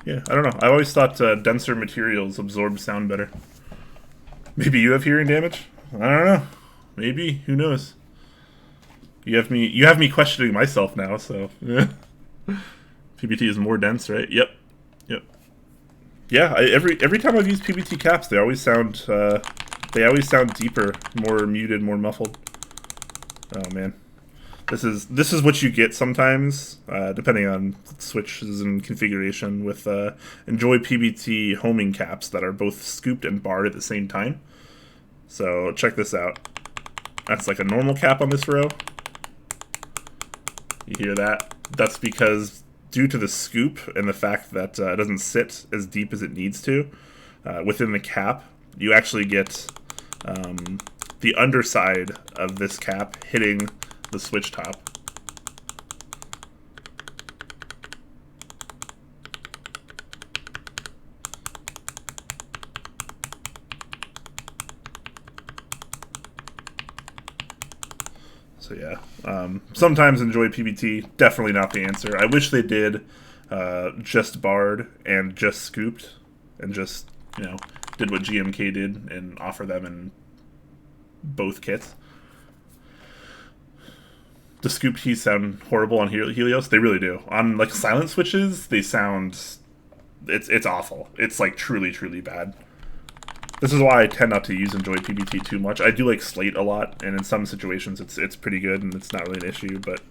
Yeah, I don't know. I always thought denser materials absorb sound better. Maybe you have hearing damage? I don't know. Maybe. Who knows? You have me questioning myself now, so yeah. PBT is more dense, right? Yep. Yep. Yeah, every time I've used PBT caps, they always sound deeper, more muted, more muffled. Oh man. This is what you get sometimes, depending on switches and configuration, with Enjoy PBT homing caps that are both scooped and barred at the same time. So check this out. That's like a normal cap on this row. You hear that? That's because due to the scoop and the fact that it doesn't sit as deep as it needs to within the cap, you actually get the underside of this cap hitting the switch top. So yeah, sometimes Enjoy PBT, definitely not the answer. I wish they did just barred and just scooped and just, you know, did what GMK did and offer them in both kits. The scoop keys sound horrible on Helios. They really do. On like silent switches, they sound it's awful. It's like truly bad. This is why I tend not to use Enjoy PBT too much. I do like Slate a lot, and in some situations it's pretty good and it's not really an issue. But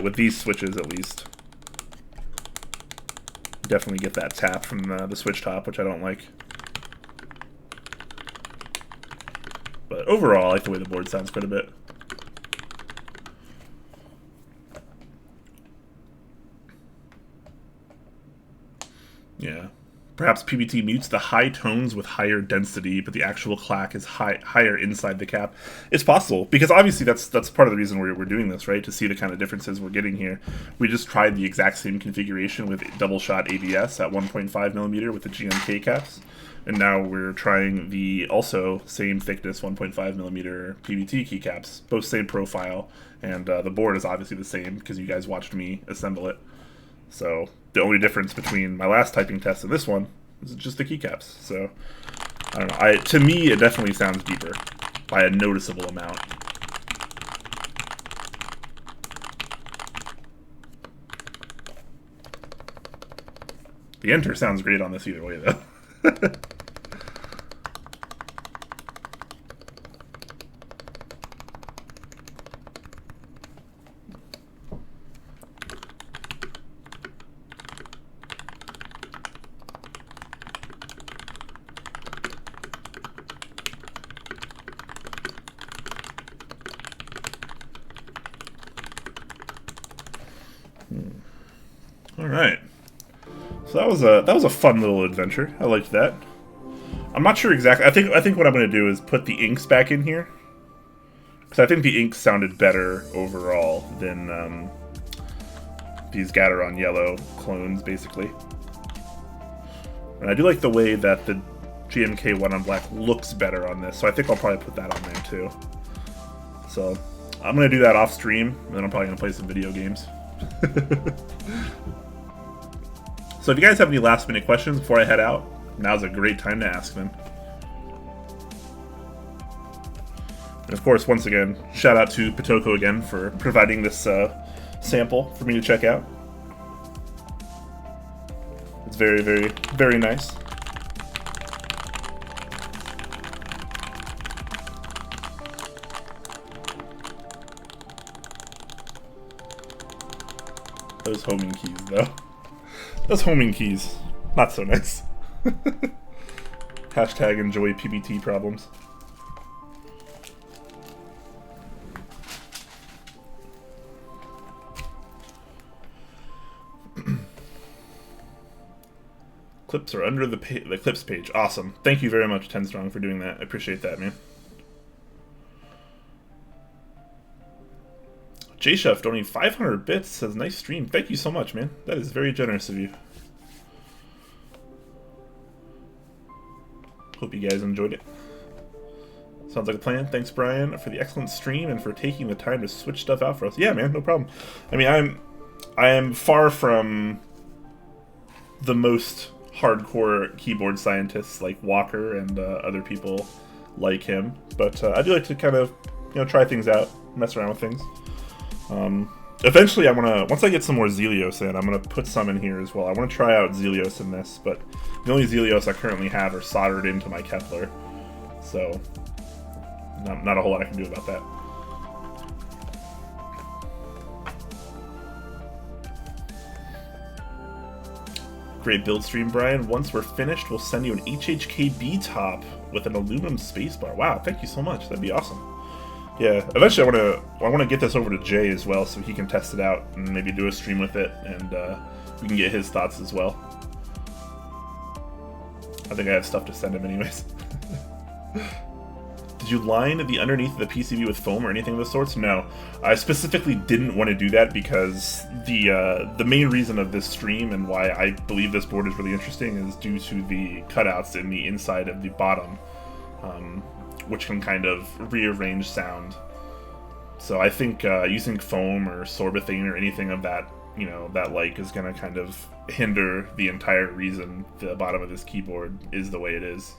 with these switches, at least, definitely get that tap from the switch top, which I don't like. But overall, I like the way the board sounds quite a bit. Yeah. Perhaps PBT mutes the high tones with higher density, but the actual clack is higher inside the cap. It's possible, because obviously that's part of the reason we're doing this, right? To see the kind of differences we're getting here. We just tried the exact same configuration with double shot ABS at 1.5mm with the GMK caps, and now we're trying the also same thickness 1.5mm PBT keycaps, both same profile, and the board is obviously the same because you guys watched me assemble it. So the only difference between my last typing test and this one is just the keycaps. So I don't know. To me, it definitely sounds deeper by a noticeable amount. The enter sounds great on this either way, though. All right. So that was a fun little adventure. I liked that. I'm not sure exactly. I think what I'm going to do is put the inks back in here, because I think the inks sounded better overall than these Gateron yellow clones, basically. And I do like the way that the GMK one on black looks better on this, so I think I'll probably put that on there too. So I'm going to do that off stream, and then I'm probably going to play some video games. So if you guys have any last minute questions before I head out, now's a great time to ask them. And of course, once again, shout out to Potoko again for providing this sample for me to check out. It's very nice. Those homing keys, though. Those homing keys, not so nice. Hashtag enjoy PBT problems. Clips are under the clips page. Awesome. Thank you very much, 10 Strong, for doing that. I appreciate that, man. J-Chef donating 500 bits, says nice stream. Thank you so much, man. That is very generous of you. Hope you guys enjoyed it. Sounds like a plan. Thanks, Brian, for the excellent stream and for taking the time to switch stuff out for us. Yeah, man, no problem. I mean, I am far from the most hardcore keyboard scientists like Walker and other people like him, but I do like to kind of, you know, try things out, mess around with things. Eventually, once I get some more Zelios in, I'm gonna put some in here as well. I want to try out Zelios in this, but the only Zelios I currently have are soldered into my Kepler, so not a whole lot I can do about that. Great build stream, Brian. Once we're finished, we'll send you an HHKB top with an aluminum spacebar. Wow, thank you so much. That'd be awesome. Yeah, eventually I want to get this over to Jay as well, so he can test it out and maybe do a stream with it, and we can get his thoughts as well. I think I have stuff to send him anyways. Did you line the underneath of the PCB with foam or anything of the sorts? No. I specifically didn't want to do that because the main reason of this stream and why I believe this board is really interesting is due to the cutouts in the inside of the bottom, which can kind of rearrange sound. So I think using foam or sorbethane or anything of that, you know, that like is going to kind of hinder the entire reason the bottom of this keyboard is the way it is.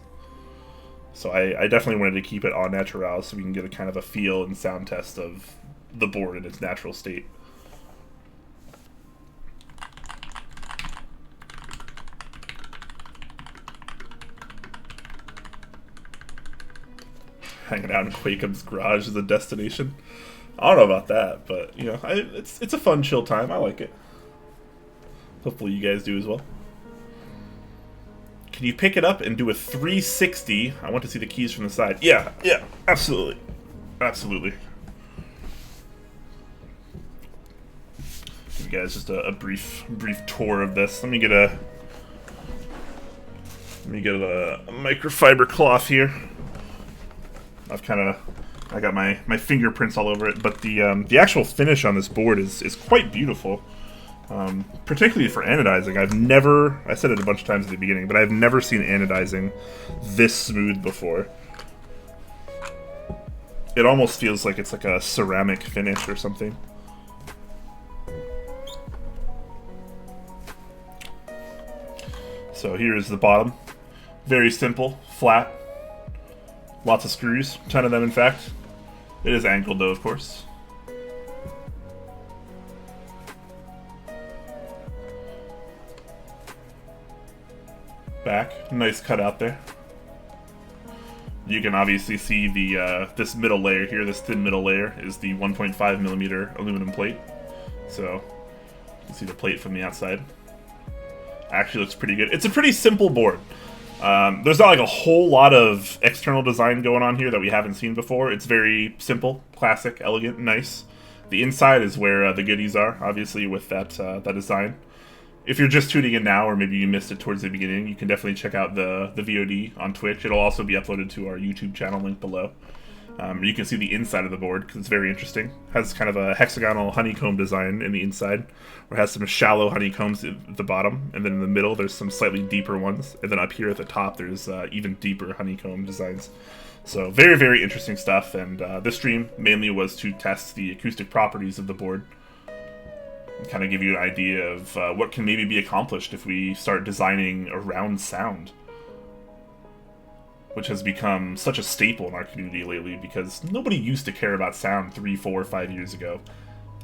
So I definitely wanted to keep it au naturel so we can get a kind of a feel and sound test of the board in its natural state. Hanging out in Quakeum's garage is a destination. I don't know about that, but you know, it's a fun chill time. I like it. Hopefully you guys do as well. Can you pick it up and do a 360? I want to see the keys from the side. Yeah, absolutely. Absolutely. Give you guys just a brief tour of this. Let me get a microfiber cloth here. I got my fingerprints all over it, but the actual finish on this board is quite beautiful. Particularly for anodizing. I said it a bunch of times at the beginning, but I've never seen anodizing this smooth before. It almost feels like it's like a ceramic finish or something. So here is the bottom. Very simple, flat. Lots of screws, 10 of them in fact. It is angled though, of course. Back, nice cutout there. You can obviously see the this middle layer here, this thin middle layer, is the 1.5mm aluminum plate. So you can see the plate from the outside. Actually looks pretty good. It's a pretty simple board. There's not like a whole lot of external design going on here that we haven't seen before. It's very simple, classic, elegant, nice. The inside is where the goodies are, obviously, with that design. If you're just tuning in now, or maybe you missed it towards the beginning, you can definitely check out the VOD on Twitch. It'll also be uploaded to our YouTube channel, link below. You can see the inside of the board, because it's very interesting. It has kind of a hexagonal honeycomb design in the inside, where it has some shallow honeycombs at the bottom, and then in the middle there's some slightly deeper ones, and then up here at the top there's even deeper honeycomb designs. So very, very interesting stuff, and this stream mainly was to test the acoustic properties of the board, and kind of give you an idea of what can maybe be accomplished if we start designing around sound, which has become such a staple in our community lately because nobody used to care about sound 3, 4, 5 years ago.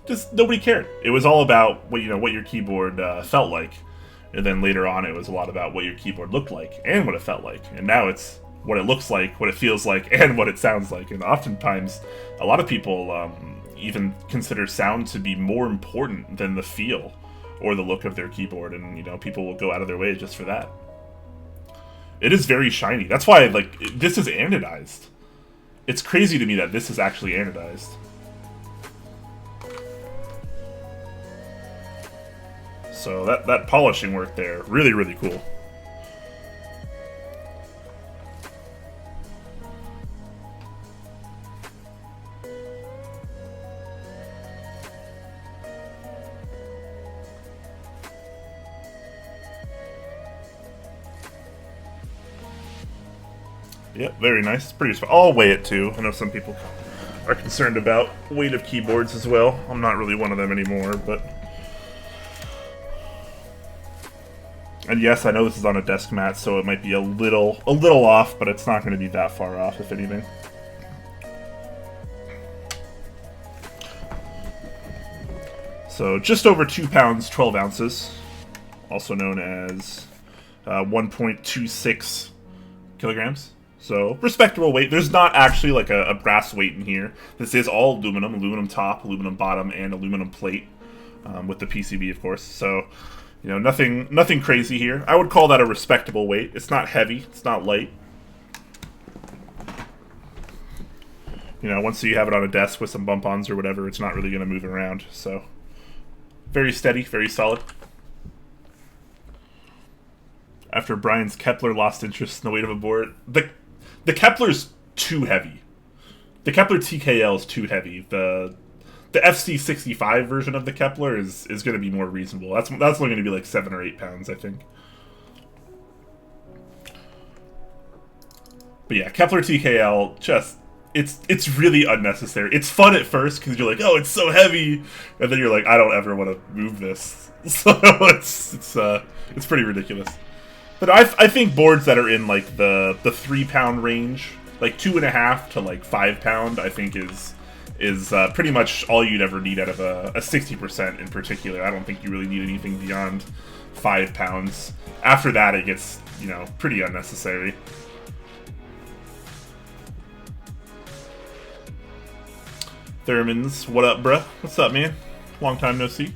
Just nobody cared. It was all about what your keyboard felt like, and then later on it was a lot about what your keyboard looked like and what it felt like. And now it's what it looks like, what it feels like, and what it sounds like. And oftentimes, a lot of people even consider sound to be more important than the feel or the look of their keyboard, and people will go out of their way just for that. It is very shiny. That's why, this is anodized. It's crazy to me that this is actually anodized. So that polishing work there, really, really cool. Yep, very nice. It's pretty. I'll weigh it too. I know some people are concerned about weight of keyboards as well. I'm not really one of them anymore, but. And yes, I know this is on a desk mat, so it might be a little off, but it's not going to be that far off, if anything. So just over 2 pounds, 12 ounces, also known as 1.26 kilograms. So respectable weight. There's not actually like a brass weight in here. This is all aluminum top, aluminum bottom, and aluminum plate with the PCB, of course. So. You know, nothing crazy here. I would call that a respectable weight. It's not heavy. It's not light. You know, once you have it on a desk with some bump-ons or whatever, it's not really going to move around. So, very steady, very solid. After Brian's Kepler lost interest in the weight of a board, the Kepler's too heavy. The Kepler TKL is too heavy. The FC65 version of the Kepler is going to be more reasonable. That's only going to be like 7 or 8 pounds, I think. But yeah, Kepler TKL, just it's really unnecessary. It's fun at first because you're like, oh, it's so heavy, and then you're like, I don't ever want to move this. So it's pretty ridiculous. But I think boards that are in like the 3 pound range, like 2.5 to like 5 pound, I think is pretty much all you'd ever need out of a 60% in particular. I don't think you really need anything beyond 5 pounds. After that, it gets, you know, pretty unnecessary. Thurmans, what up, bruh? What's up, man? Long time no see.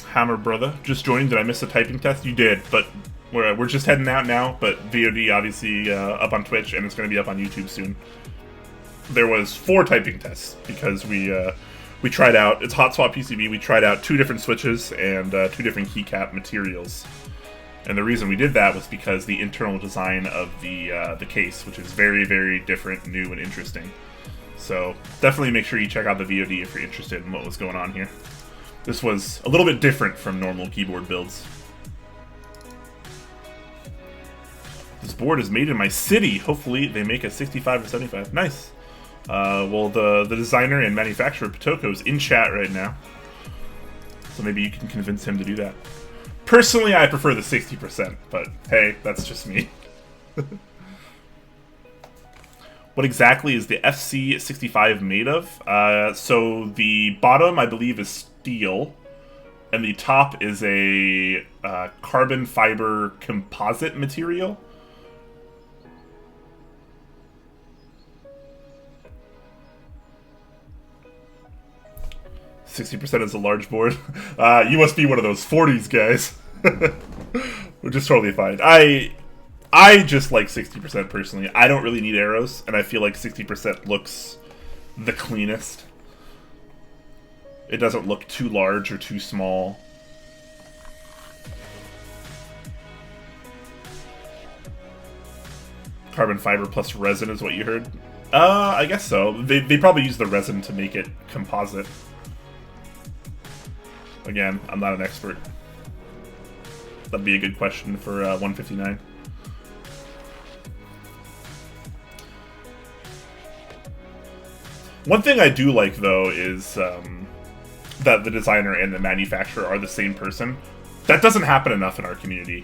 Hammer brother, just joined. Did I miss a typing test? You did, but we're just heading out now. But VOD obviously up on Twitch, and it's going to be up on YouTube soon. There was 4 typing tests because we tried out, it's hot swap PCB. We tried out 2 different switches and 2 different keycap materials. And the reason we did that was because the internal design of the case, which is very, very different, new, and interesting. So definitely make sure you check out the VOD if you're interested in what was going on here. This was a little bit different from normal keyboard builds. This board is made in my city. Hopefully they make a 65 or 75. Nice. Well, the designer and manufacturer Potoko is in chat right now. So maybe you can convince him to do that. Personally, I prefer the 60%, but hey, that's just me. What exactly is the FC65 made of? So the bottom, I believe, is steel, and the top is a carbon fiber composite material. %60 is a large board. You must be one of those 40s guys. Which is totally fine. I just like 60% personally. I don't really need arrows, and I feel like 60% looks the cleanest. It doesn't look too large or too small. Carbon fiber plus resin is what you heard? I guess so. They probably use the resin to make it composite. Again, I'm not an expert. That'd be a good question for 159. One thing I do like, though, is that the designer and the manufacturer are the same person. That doesn't happen enough in our community.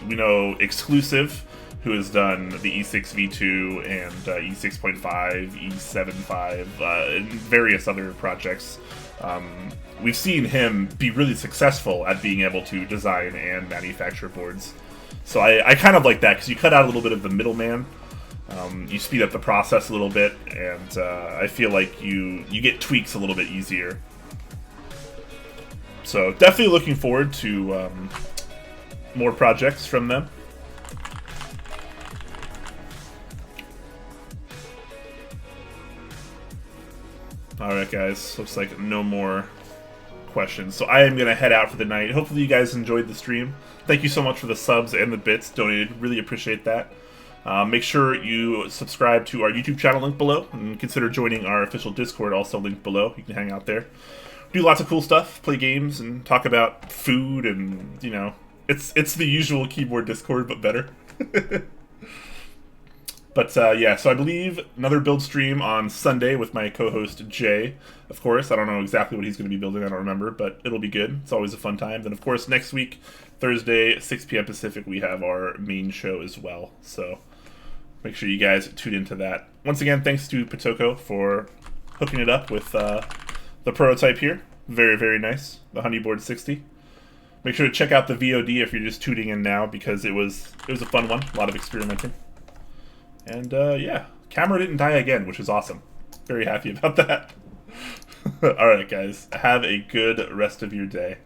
We know Exclusive, who has done the E6 V2 and E6.5, E7.5, and various other projects. We've seen him be really successful at being able to design and manufacture boards. So I kind of like that, because you cut out a little bit of the middleman. You speed up the process a little bit, and I feel like you get tweaks a little bit easier. So definitely looking forward to more projects from them. Alright guys, looks like no more questions. So I am going to head out for the night. Hopefully you guys enjoyed the stream. Thank you so much for the subs and the bits donated. Really appreciate that. Make sure you subscribe to our YouTube channel, link below, and consider joining our official Discord, also linked below. You can hang out there. Do lots of cool stuff, play games, and talk about food, and, you know, it's the usual keyboard Discord, but better. But yeah, so I believe another build stream on Sunday with my co-host Jay. Of course, I don't know exactly what he's going to be building, I don't remember, but it'll be good. It's always a fun time. Then of course next week, Thursday, 6 p.m. Pacific, we have our main show as well. So make sure you guys tune into that. Once again, thanks to Potoko for hooking it up with the prototype here. Very, very nice. The Honeyboard60. Make sure to check out the VOD if you're just tuning in now, because it was a fun one. A lot of experimenting. And yeah, camera didn't die again, which is awesome. Very happy about that. Alright guys, have a good rest of your day.